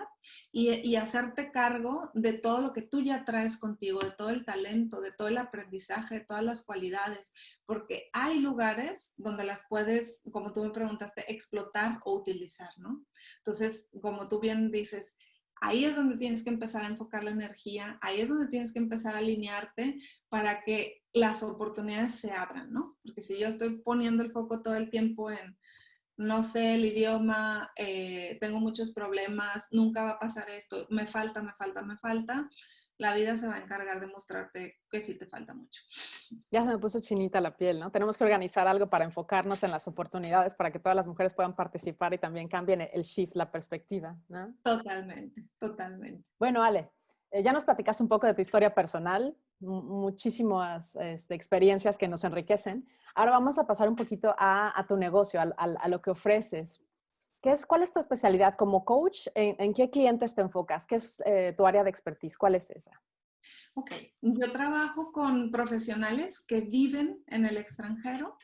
y hacerte cargo de todo lo que tú ya traes contigo, de todo el talento, de todo el aprendizaje, de todas las cualidades, porque hay lugares donde las puedes, como tú me preguntaste, explotar o utilizar, ¿no? Entonces, como tú bien dices, ahí es donde tienes que empezar a enfocar la energía, ahí es donde tienes que empezar a alinearte para que las oportunidades se abran, ¿no? Porque si yo estoy poniendo el foco todo el tiempo en no sé el idioma, tengo muchos problemas, nunca va a pasar esto, me falta, me falta, me falta, la vida se va a encargar de mostrarte que sí te falta mucho. Ya se me puso chinita la piel, ¿no? Tenemos que organizar algo para enfocarnos en las oportunidades para que todas las mujeres puedan participar y también cambien el shift, la perspectiva, ¿no? Totalmente, totalmente. Bueno, Ale, ya nos platicaste un poco de tu historia personal, muchísimas experiencias que nos enriquecen. Ahora vamos a pasar un poquito a tu negocio, a lo que ofreces. ¿Cuál es tu especialidad como coach? ¿En qué clientes te enfocas? ¿Qué es tu área de expertise? ¿Cuál es esa? Ok, yo trabajo con profesionales que viven en el extranjero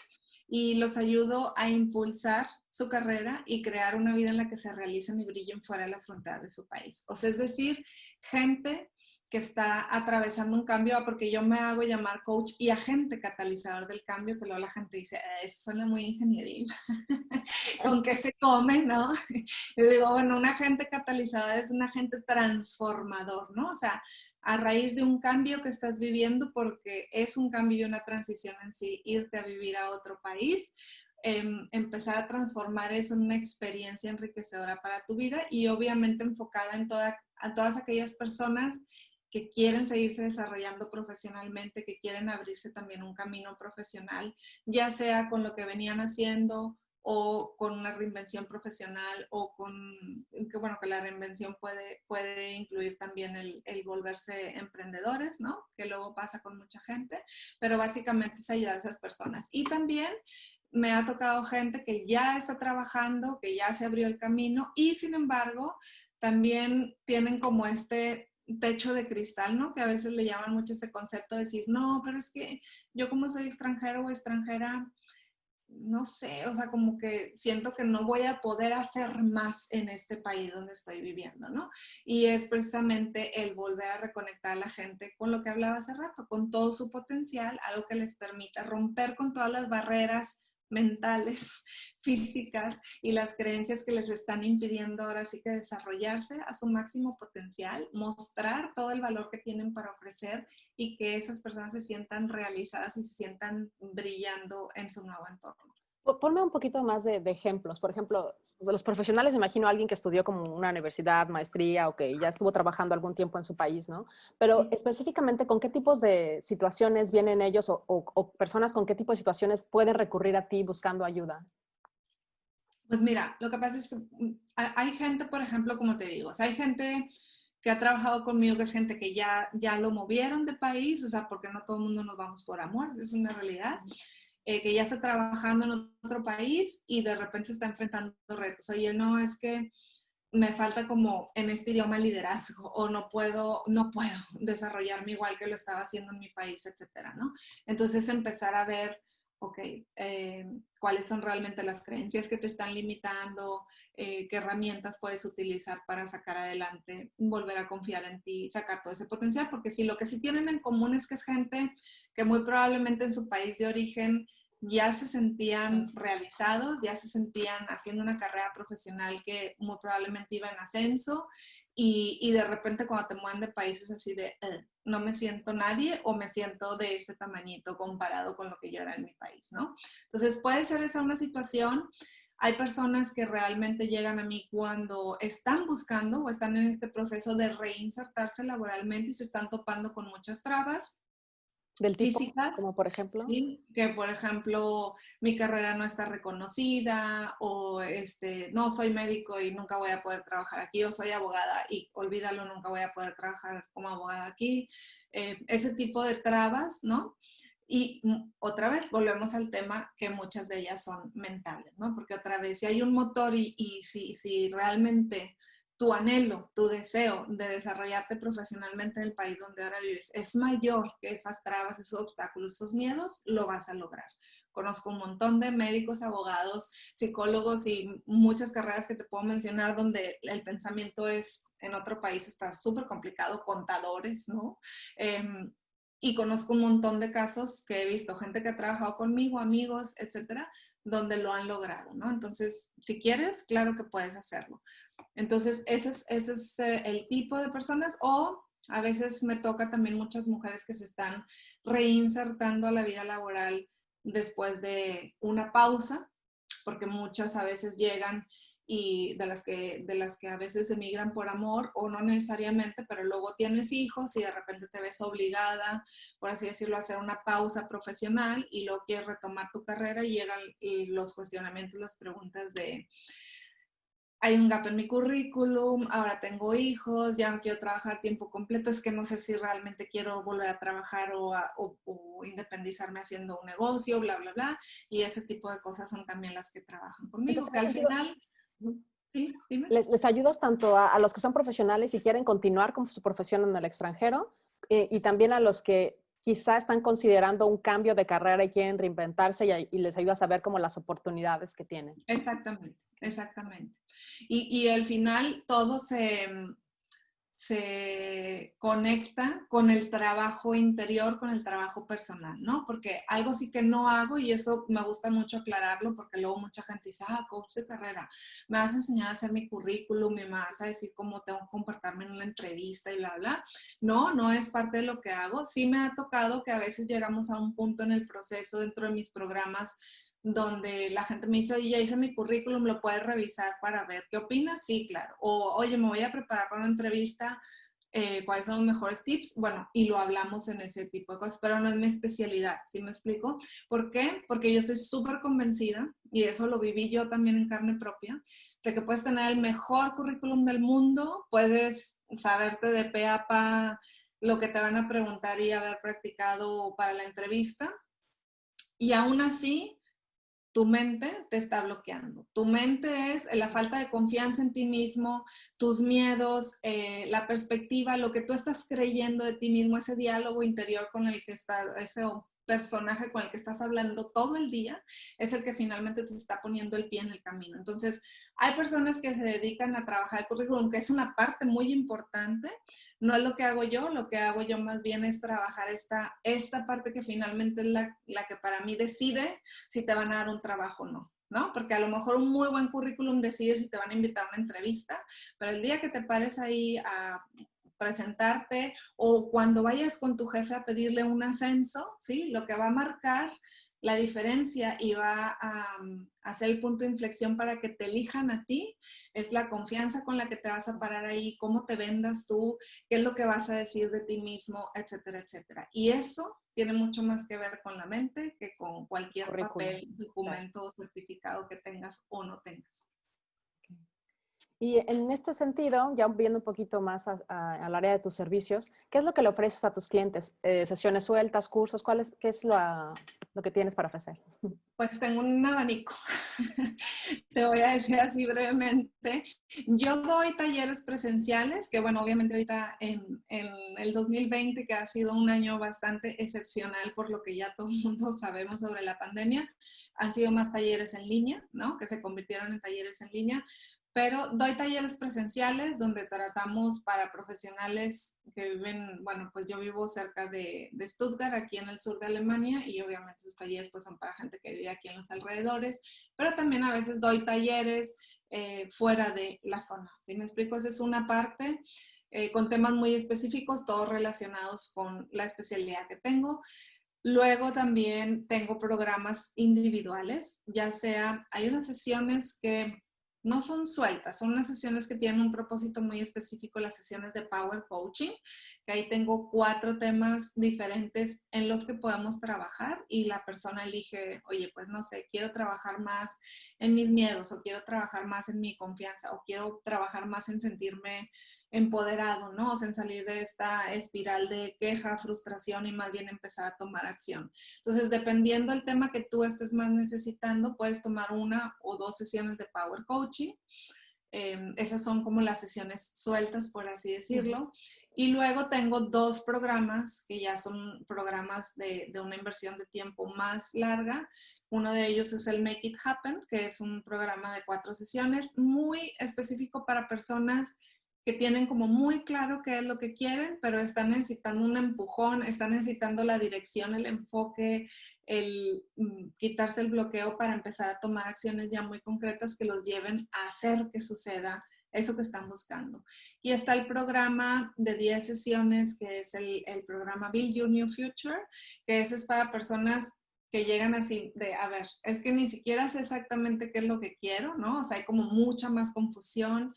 y los ayudo a impulsar su carrera y crear una vida en la que se realicen y brillen fuera de las fronteras de su país. O sea, es decir, gente que está atravesando un cambio, porque yo me hago llamar coach y agente catalizador del cambio, que luego la gente dice, eso suena muy ingenieril, ¿con qué se come, no? Yo digo, bueno, un agente catalizador es un agente transformador, ¿no? O sea, a raíz de un cambio que estás viviendo, porque es un cambio y una transición en sí, irte a vivir a otro país, empezar a transformar eso en una experiencia enriquecedora para tu vida y obviamente enfocada en a todas aquellas personas que quieren seguirse desarrollando profesionalmente, que quieren abrirse también un camino profesional, ya sea con lo que venían haciendo o con una reinvención profesional o que bueno, que la reinvención puede incluir también el volverse emprendedores, ¿no? Que luego pasa con mucha gente, pero básicamente es ayudar a esas personas. Y también me ha tocado gente que ya está trabajando, que ya se abrió el camino y sin embargo también tienen como este techo de cristal, ¿no? Que a veces le llaman mucho ese concepto de decir, no, pero es que yo como soy extranjero o extranjera, no sé, o sea, como que siento que no voy a poder hacer más en este país donde estoy viviendo, ¿no? Y es precisamente el volver a reconectar a la gente con lo que hablaba hace rato, con todo su potencial, algo que les permita romper con todas las barreras mentales, físicas y las creencias que les están impidiendo ahora sí que desarrollarse a su máximo potencial, mostrar todo el valor que tienen para ofrecer y que esas personas se sientan realizadas y se sientan brillando en su nuevo entorno. Ponme un poquito más de ejemplos. Por ejemplo, de los profesionales, imagino a alguien que estudió como una universidad, maestría, o que ya estuvo trabajando algún tiempo en su país, ¿no? Pero Sí. específicamente, ¿con qué tipos de situaciones vienen ellos o personas con qué tipo de situaciones pueden recurrir a ti buscando ayuda? Pues mira, lo que pasa es que hay gente, por ejemplo, como te digo, o sea, hay gente que ha trabajado conmigo, que es gente que ya lo movieron de país, o sea, porque no todo el mundo nos vamos por amor, es una realidad, que ya está trabajando en otro país y de repente se está enfrentando retos. Oye, no, es que me falta como en este idioma liderazgo o no puedo desarrollarme igual que lo estaba haciendo en mi país, etcétera, ¿no? Entonces empezar a ver, ok, cuáles son realmente las creencias que te están limitando, qué herramientas puedes utilizar para sacar adelante, volver a confiar en ti, sacar todo ese potencial, porque si lo que sí tienen en común es que es gente que muy probablemente en su país de origen ya se sentían realizados, ya se sentían haciendo una carrera profesional que muy probablemente iba en ascenso y de repente cuando te mueven de países así de no me siento nadie o me siento de este tamañito comparado con lo que yo era en mi país, ¿no? Entonces puede ser esa una situación. Hay personas que realmente llegan a mí cuando están buscando o están en este proceso de reinsertarse laboralmente y se están topando con muchas trabas Del tipo, como físicas, por ejemplo. ¿sí? Que por ejemplo mi carrera no está reconocida o no soy médico y nunca voy a poder trabajar aquí o soy abogada y olvídalo, nunca voy a poder trabajar como abogada aquí. Ese tipo de trabas, ¿no? Y otra vez volvemos al tema que muchas de ellas son mentales, ¿no? Porque otra vez si hay un motor y si realmente tu anhelo, tu deseo de desarrollarte profesionalmente en el país donde ahora vives es mayor que esas trabas, esos obstáculos, esos miedos, lo vas a lograr. Conozco un montón de médicos, abogados, psicólogos y muchas carreras que te puedo mencionar donde el pensamiento es, en otro país está súper complicado, contadores, ¿no? Y conozco un montón de casos que he visto, gente que ha trabajado conmigo, amigos, etcétera, donde lo han logrado, ¿no? Entonces, si quieres, claro que puedes hacerlo. Entonces, ese es el tipo de personas o a veces me toca también muchas mujeres que se están reinsertando a la vida laboral después de una pausa, porque muchas a veces llegan y de las que a veces emigran por amor o no necesariamente, pero luego tienes hijos y de repente te ves obligada, por así decirlo, a hacer una pausa profesional y luego quieres retomar tu carrera y llegan los cuestionamientos, las preguntas de hay un gap en mi currículum, ahora tengo hijos, ya no quiero trabajar tiempo completo, es que no sé si realmente quiero volver a trabajar o independizarme haciendo un negocio, bla, bla, bla. Y ese tipo de cosas son también las que trabajan conmigo, Entonces, que en ese al sentido, final, sí, dime. les ayudas tanto a los que son profesionales y quieren continuar con su profesión en el extranjero y también a los que quizá están considerando un cambio de carrera y quieren reinventarse y les ayudas a ver como las oportunidades que tienen. Exactamente, exactamente. Y al final todo se conecta con el trabajo interior, con el trabajo personal, ¿no? Porque algo sí que no hago y eso me gusta mucho aclararlo porque luego mucha gente dice, coach de carrera, me vas a enseñar a hacer mi currículum, me vas a decir cómo tengo que comportarme en una entrevista y bla, bla. No, no es parte de lo que hago. Sí me ha tocado que a veces llegamos a un punto en el proceso dentro de mis programas donde la gente me dice, oye, ya hice mi currículum, ¿lo puedes revisar para ver qué opinas? Sí, claro. O, oye, me voy a preparar para una entrevista, ¿cuáles son los mejores tips? Bueno, y lo hablamos en ese tipo de cosas, pero no es mi especialidad, ¿sí me explico? ¿Por qué? Porque yo estoy súper convencida, y eso lo viví yo también en carne propia, de que puedes tener el mejor currículum del mundo, puedes saberte de pe a pa lo que te van a preguntar y haber practicado para la entrevista, y aún así tu mente te está bloqueando. Tu mente es la falta de confianza en ti mismo, tus miedos, la perspectiva, lo que tú estás creyendo de ti mismo, ese diálogo interior con el que está, ese personaje con el que estás hablando todo el día es el que finalmente te está poniendo el pie en el camino. Entonces, hay personas que se dedican a trabajar el currículum, que es una parte muy importante. No es lo que hago yo más bien es trabajar esta parte que finalmente es la que para mí decide si te van a dar un trabajo o no, ¿no? Porque a lo mejor un muy buen currículum decide si te van a invitar a una entrevista, pero el día que te pares ahí a presentarte o cuando vayas con tu jefe a pedirle un ascenso, ¿sí? Lo que va a marcar la diferencia y va a hacer el punto de inflexión para que te elijan a ti, es la confianza con la que te vas a parar ahí, cómo te vendas tú, qué es lo que vas a decir de ti mismo, etcétera, etcétera. Y eso tiene mucho más que ver con la mente que con cualquier Currículum. papel, documento o certificado que tengas o no tengas. Y en este sentido, ya viendo un poquito más al área de tus servicios, ¿qué es lo que le ofreces a tus clientes? ¿Sesiones sueltas, cursos? ¿Qué es lo que tienes para ofrecer? Pues tengo un abanico. Te voy a decir así brevemente. Yo doy talleres presenciales, que bueno, obviamente ahorita en el 2020, que ha sido un año bastante excepcional por lo que ya todo el mundo sabemos sobre la pandemia, han sido más talleres en línea, ¿no? Que se convirtieron en talleres en línea. Pero doy talleres presenciales donde tratamos para profesionales que viven, bueno, pues yo vivo cerca de Stuttgart, aquí en el sur de Alemania, y obviamente esos talleres pues son para gente que vive aquí en los alrededores, pero también a veces doy talleres fuera de la zona. ¿Sí me explico? Esa es una parte con temas muy específicos, todos relacionados con la especialidad que tengo. Luego también tengo programas individuales, ya sea, hay unas sesiones que no son sueltas, son unas sesiones que tienen un propósito muy específico, las sesiones de Power Coaching, que ahí tengo 4 temas diferentes en los que podemos trabajar y la persona elige, oye, pues no sé, quiero trabajar más en mis miedos o quiero trabajar más en mi confianza o quiero trabajar más en sentirme empoderado, ¿no? O sea, en salir de esta espiral de queja, frustración y más bien empezar a tomar acción. Entonces, dependiendo del tema que tú estés más necesitando, puedes tomar 1 o 2 sesiones de Power Coaching. Esas son como las sesiones sueltas, por así decirlo. Y luego tengo 2 programas que ya son programas de una inversión de tiempo más larga. Uno de ellos es el Make It Happen, que es un programa de 4 sesiones muy específico para personas que tienen como muy claro qué es lo que quieren, pero están necesitando un empujón, están necesitando la dirección, el enfoque, el quitarse el bloqueo para empezar a tomar acciones ya muy concretas que los lleven a hacer que suceda eso que están buscando. Y está el programa de 10 sesiones, que es el programa Build Your New Future, que ese es para personas que llegan así de, a ver, es que ni siquiera sé exactamente qué es lo que quiero, ¿no? O sea, hay como mucha más confusión.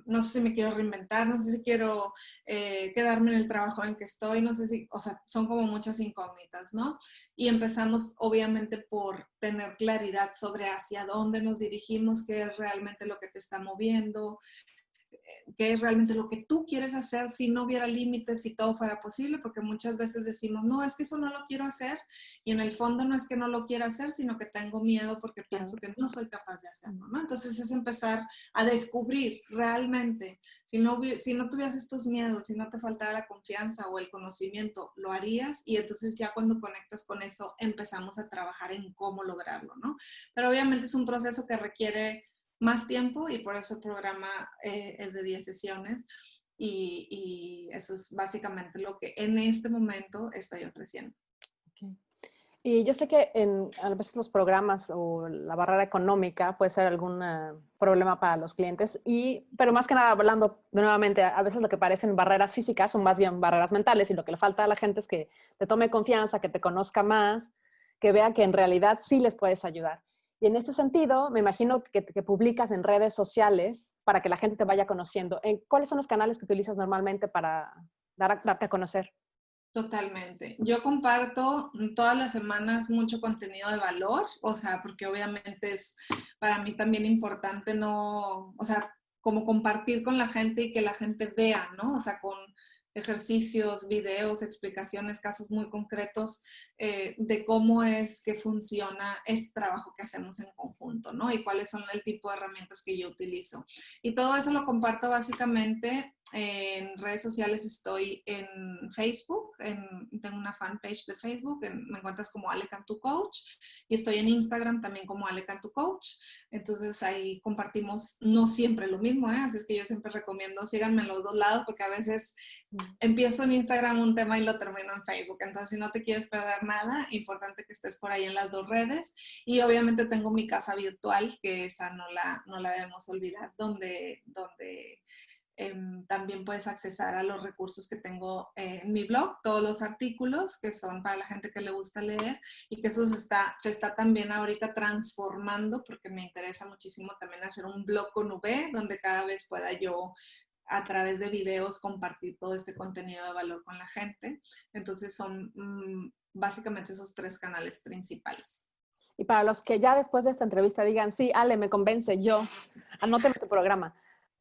No sé si me quiero reinventar, no sé si quiero quedarme en el trabajo en que estoy, no sé si, o sea, son como muchas incógnitas, ¿no? Y empezamos obviamente por tener claridad sobre hacia dónde nos dirigimos, qué es realmente lo que te está moviendo, qué es realmente lo que tú quieres hacer si no hubiera límites, si todo fuera posible, porque muchas veces decimos, no, es que eso no lo quiero hacer, y en el fondo no es que no lo quiera hacer, sino que tengo miedo porque pienso que no soy capaz de hacerlo, ¿no? Entonces es empezar a descubrir realmente, si no tuvieras estos miedos, si no te faltara la confianza o el conocimiento, lo harías, y entonces ya cuando conectas con eso, empezamos a trabajar en cómo lograrlo, ¿no? Pero obviamente es un proceso que requiere más tiempo y por eso el programa es de 10 sesiones y eso es básicamente lo que en este momento estoy ofreciendo. Okay. Y yo sé que a veces los programas o la barrera económica puede ser algún problema para los clientes, pero más que nada hablando nuevamente, a veces lo que parecen barreras físicas son más bien barreras mentales y lo que le falta a la gente es que te tome confianza, que te conozca más, que vea que en realidad sí les puedes ayudar. Y en este sentido, me imagino que publicas en redes sociales para que la gente te vaya conociendo. ¿Cuáles son los canales que utilizas normalmente para darte a conocer? Totalmente. Yo comparto todas las semanas mucho contenido de valor, o sea, porque obviamente es para mí también importante no, o sea, como compartir con la gente y que la gente vea, ¿no? O sea, ejercicios, videos, explicaciones, casos muy concretos de cómo es que funciona este trabajo que hacemos en conjunto, ¿no? Y cuáles son el tipo de herramientas que yo utilizo. Y todo eso lo comparto básicamente en redes sociales. Estoy en Facebook, tengo una fanpage de Facebook, me encuentras como Ale Cantú Coach, y estoy en Instagram también como Ale Cantú Coach. Entonces ahí compartimos no siempre lo mismo, así es que yo siempre recomiendo, síganme en los dos lados, porque a veces empiezo en Instagram un tema y lo termino en Facebook. Entonces, si no te quieres perder nada, importante que estés por ahí en las dos redes. Y obviamente tengo mi casa virtual, que esa no la debemos olvidar, donde también puedes accesar a los recursos que tengo en mi blog, todos los artículos que son para la gente que le gusta leer, y que eso se está también ahorita transformando, porque me interesa muchísimo también hacer un blog con V, donde cada vez pueda yo a través de videos compartir todo este contenido de valor con la gente. Entonces son básicamente esos tres canales principales. Y para los que ya después de esta entrevista digan, sí, Ale, me convence, yo, anóteme tu programa.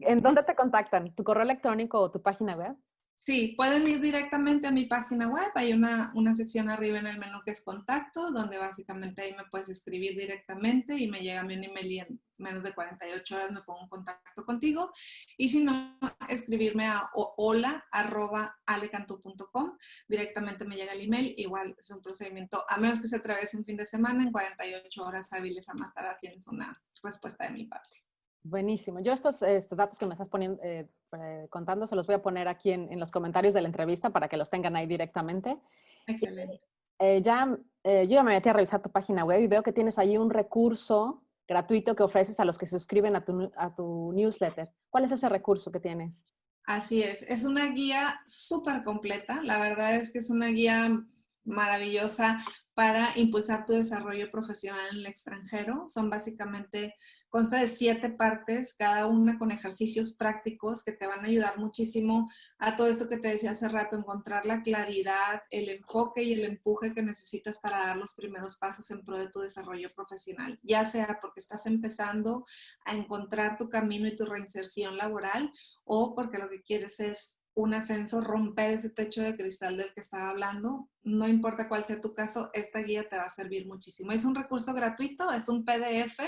¿En dónde te contactan? ¿Tu correo electrónico o tu página web? Sí, pueden ir directamente a mi página web. Hay una sección arriba en el menú que es contacto, donde básicamente ahí me puedes escribir directamente y me llega mi email, y en menos de 48 horas me pongo en contacto contigo. Y si no, escribirme a hola@alecantu.com. Directamente me llega el email. Igual es un procedimiento, a menos que se atraviese un fin de semana, en 48 horas hábiles a más tardar tienes una respuesta de mi parte. Buenísimo. Yo estos datos que me estás poniendo, contando, se los voy a poner aquí en los comentarios de la entrevista para que los tengan ahí directamente. Excelente. Yo ya me metí a revisar tu página web y veo que tienes ahí un recurso gratuito que ofreces a los que se suscriben a tu newsletter. ¿Cuál es ese recurso que tienes? Así es una guía súper completa. La verdad es que es una guía maravillosa para impulsar tu desarrollo profesional en el extranjero. Son básicamente, consta de 7 partes, cada una con ejercicios prácticos que te van a ayudar muchísimo a todo esto que te decía hace rato, encontrar la claridad, el enfoque y el empuje que necesitas para dar los primeros pasos en pro de tu desarrollo profesional, ya sea porque estás empezando a encontrar tu camino y tu reinserción laboral, o porque lo que quieres es un ascenso, romper ese techo de cristal del que estaba hablando. No importa cuál sea tu caso, esta guía te va a servir muchísimo. Es un recurso gratuito, es un PDF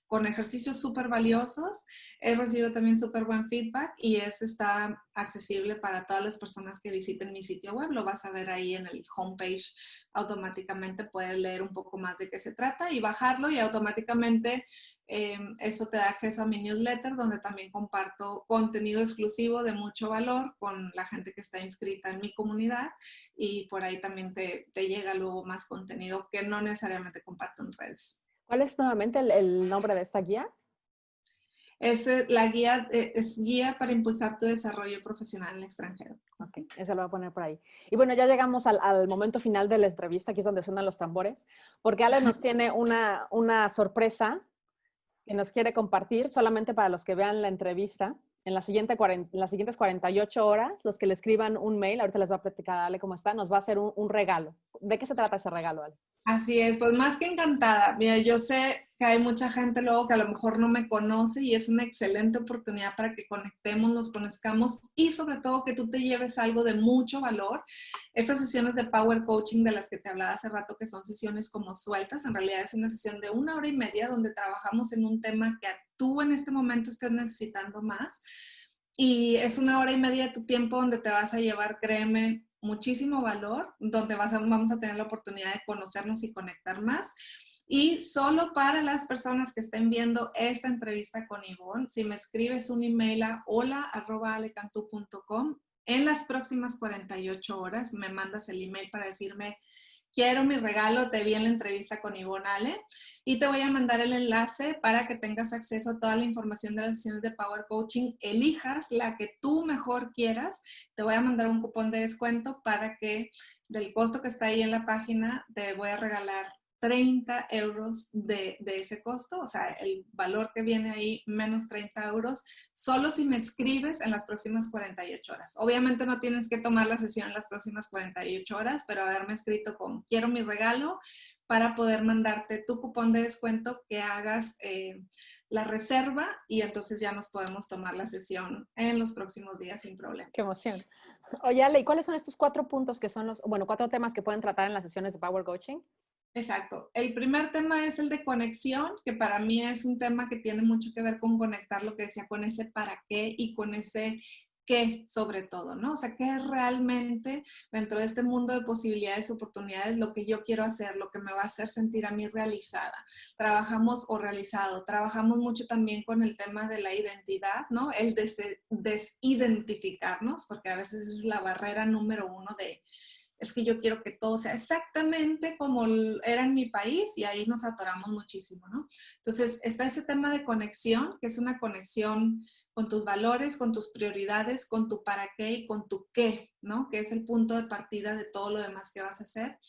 con ejercicios súper valiosos. He recibido también súper buen feedback, y está accesible para todas las personas que visiten mi sitio web. Lo vas a ver ahí en el homepage. Automáticamente puedes leer un poco más de qué se trata y bajarlo, y automáticamente eso te da acceso a mi newsletter, donde también comparto contenido exclusivo de mucho valor con la gente que está inscrita en mi comunidad, y por ahí también te llega luego más contenido que no necesariamente comparto en redes. ¿Cuál es nuevamente el nombre de esta guía? La guía es guía para impulsar tu desarrollo profesional en el extranjero. Ok, eso lo voy a poner por ahí. Y bueno, ya llegamos al momento final de la entrevista, aquí es donde suenan los tambores, porque Ale nos tiene una sorpresa que nos quiere compartir solamente para los que vean la entrevista. En las siguientes 48 horas, los que le escriban un mail, ahorita les va a platicar a Ale cómo está, nos va a hacer un regalo. ¿De qué se trata ese regalo, Ale? Así es, pues más que encantada. Mira, yo sé que hay mucha gente luego que a lo mejor no me conoce, y es una excelente oportunidad para que conectemos, nos conozcamos, y sobre todo que tú te lleves algo de mucho valor. Estas sesiones de Power Coaching de las que te hablaba hace rato, que son sesiones como sueltas, en realidad es una sesión de 1 hora y media donde trabajamos en un tema que tú en este momento estés necesitando más. Y es 1 hora y media de tu tiempo donde te vas a llevar, créeme, muchísimo valor, donde vamos a tener la oportunidad de conocernos y conectar más. Y solo para las personas que estén viendo esta entrevista con Ivonne, si me escribes un email a hola@alecantu.com, en las próximas 48 horas me mandas el email para decirme: quiero mi regalo, te vi en la entrevista con Ivonne Ale, y te voy a mandar el enlace para que tengas acceso a toda la información de las sesiones de Power Coaching. Elijas la que tú mejor quieras. Te voy a mandar un cupón de descuento para que, del costo que está ahí en la página, te voy a regalar 30 euros de ese costo, o sea, el valor que viene ahí menos 30 euros, solo si me escribes en las próximas 48 horas. Obviamente no tienes que tomar la sesión en las próximas 48 horas, pero haberme escrito con quiero mi regalo, para poder mandarte tu cupón de descuento que hagas la reserva y entonces ya nos podemos tomar la sesión en los próximos días sin problema. Qué emoción. Oye, Ale, ¿y cuáles son estos 4 puntos que son bueno, 4 temas que pueden tratar en las sesiones de Power Coaching? Exacto. El primer tema es el de conexión, que para mí es un tema que tiene mucho que ver con conectar lo que decía, con ese para qué y con ese qué sobre todo, ¿no? O sea, qué es realmente dentro de este mundo de posibilidades, oportunidades, lo que yo quiero hacer, lo que me va a hacer sentir a mí realizada. Trabajamos o realizado. Trabajamos mucho también con el tema de la identidad, ¿no? El desidentificarnos, porque a veces es la barrera número 1 de es que yo quiero que todo sea exactamente como era en mi país y ahí nos atoramos muchísimo, ¿no? Entonces, está ese tema de conexión, que es una conexión con tus valores, con tus prioridades, con tu para qué y con tu qué, ¿no? Que es el punto de partida de todo lo demás que vas a hacer.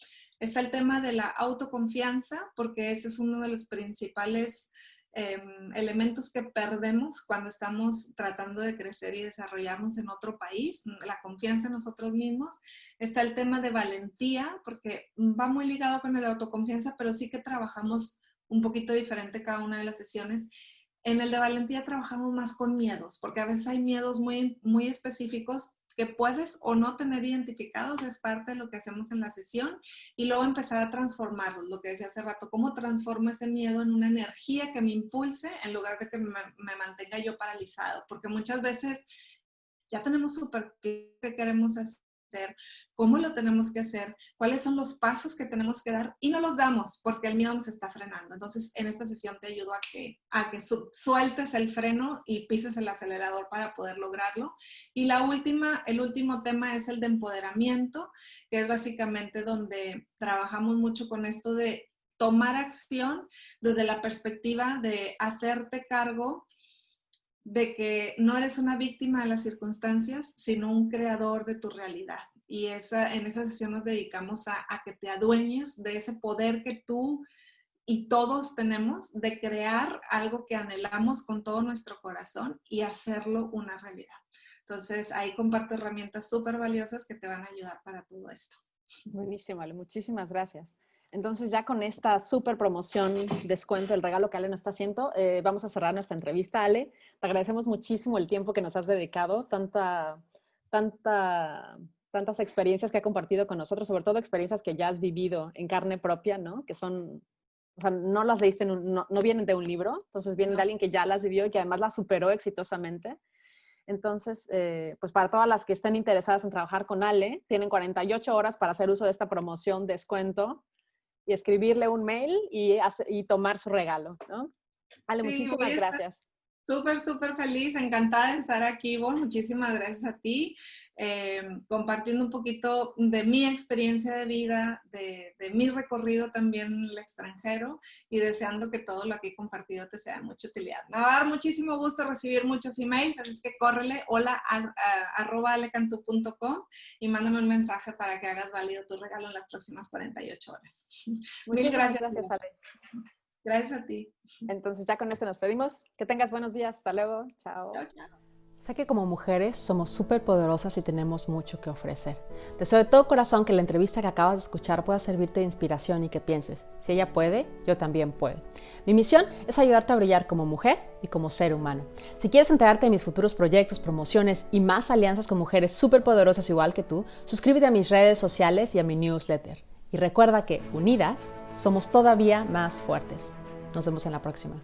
Está el tema de la autoconfianza, porque ese es uno de los principales elementos que perdemos cuando estamos tratando de crecer y desarrollarnos en otro país, la confianza en nosotros mismos. Está el tema de valentía, porque va muy ligado con el de autoconfianza, pero sí que trabajamos un poquito diferente cada una de las sesiones. En el de valentía trabajamos más con miedos, porque a veces hay miedos muy, muy específicos que puedes o no tener identificados, es parte de lo que hacemos en la sesión, y luego empezar a transformarlos, lo que decía hace rato, cómo transformo ese miedo en una energía que me impulse en lugar de que me mantenga yo paralizado, porque muchas veces ya tenemos súper qué queremos hacer, cómo lo tenemos que hacer, cuáles son los pasos que tenemos que dar y no los damos porque el miedo nos está frenando. Entonces, en esta sesión te ayudo a que sueltes el freno y pises el acelerador para poder lograrlo. Y el último tema es el de empoderamiento, que es básicamente donde trabajamos mucho con esto de tomar acción desde la perspectiva de hacerte cargo de que no eres una víctima de las circunstancias, sino un creador de tu realidad. Y en esa sesión nos dedicamos a que te adueñes de ese poder que tú y todos tenemos de crear algo que anhelamos con todo nuestro corazón y hacerlo una realidad. Entonces, ahí comparto herramientas súper valiosas que te van a ayudar para todo esto. Buenísimo, Ale. Muchísimas gracias. Entonces, ya con esta súper promoción, descuento, el regalo que Ale nos está haciendo, vamos a cerrar nuestra entrevista, Ale. Te agradecemos muchísimo el tiempo que nos has dedicado, tantas experiencias que ha compartido con nosotros, sobre todo experiencias que ya has vivido en carne propia, ¿no? Que son, o sea, no las leíste, no vienen de un libro, entonces vienen de alguien que ya las vivió y que además las superó exitosamente. Entonces, pues para todas las que estén interesadas en trabajar con Ale, tienen 48 horas para hacer uso de esta promoción, descuento, y escribirle un mail y tomar su regalo, ¿no? Ale, Sí, muchísimas gracias. Súper, súper feliz, encantada de estar aquí, Ivonne. Muchísimas gracias a ti, compartiendo un poquito de mi experiencia de vida, de mi recorrido también en el extranjero y deseando que todo lo aquí compartido te sea de mucha utilidad. Me va a dar muchísimo gusto recibir muchos emails, así es que córrele, @alecantú.com y mándame un mensaje para que hagas válido tu regalo en las próximas 48 horas. Mil gracias. Gracias, Ale. Gracias a ti. Entonces ya con esto nos pedimos. Que tengas buenos días. Hasta luego. Chao. Chao, chao. Sé que como mujeres somos súper poderosas y tenemos mucho que ofrecer. Deseo de todo corazón que la entrevista que acabas de escuchar pueda servirte de inspiración y que pienses, si ella puede, yo también puedo. Mi misión es ayudarte a brillar como mujer y como ser humano. Si quieres enterarte de mis futuros proyectos, promociones y más alianzas con mujeres súper poderosas igual que tú, suscríbete a mis redes sociales y a mi newsletter. Y recuerda que, unidas, somos todavía más fuertes. Nos vemos en la próxima.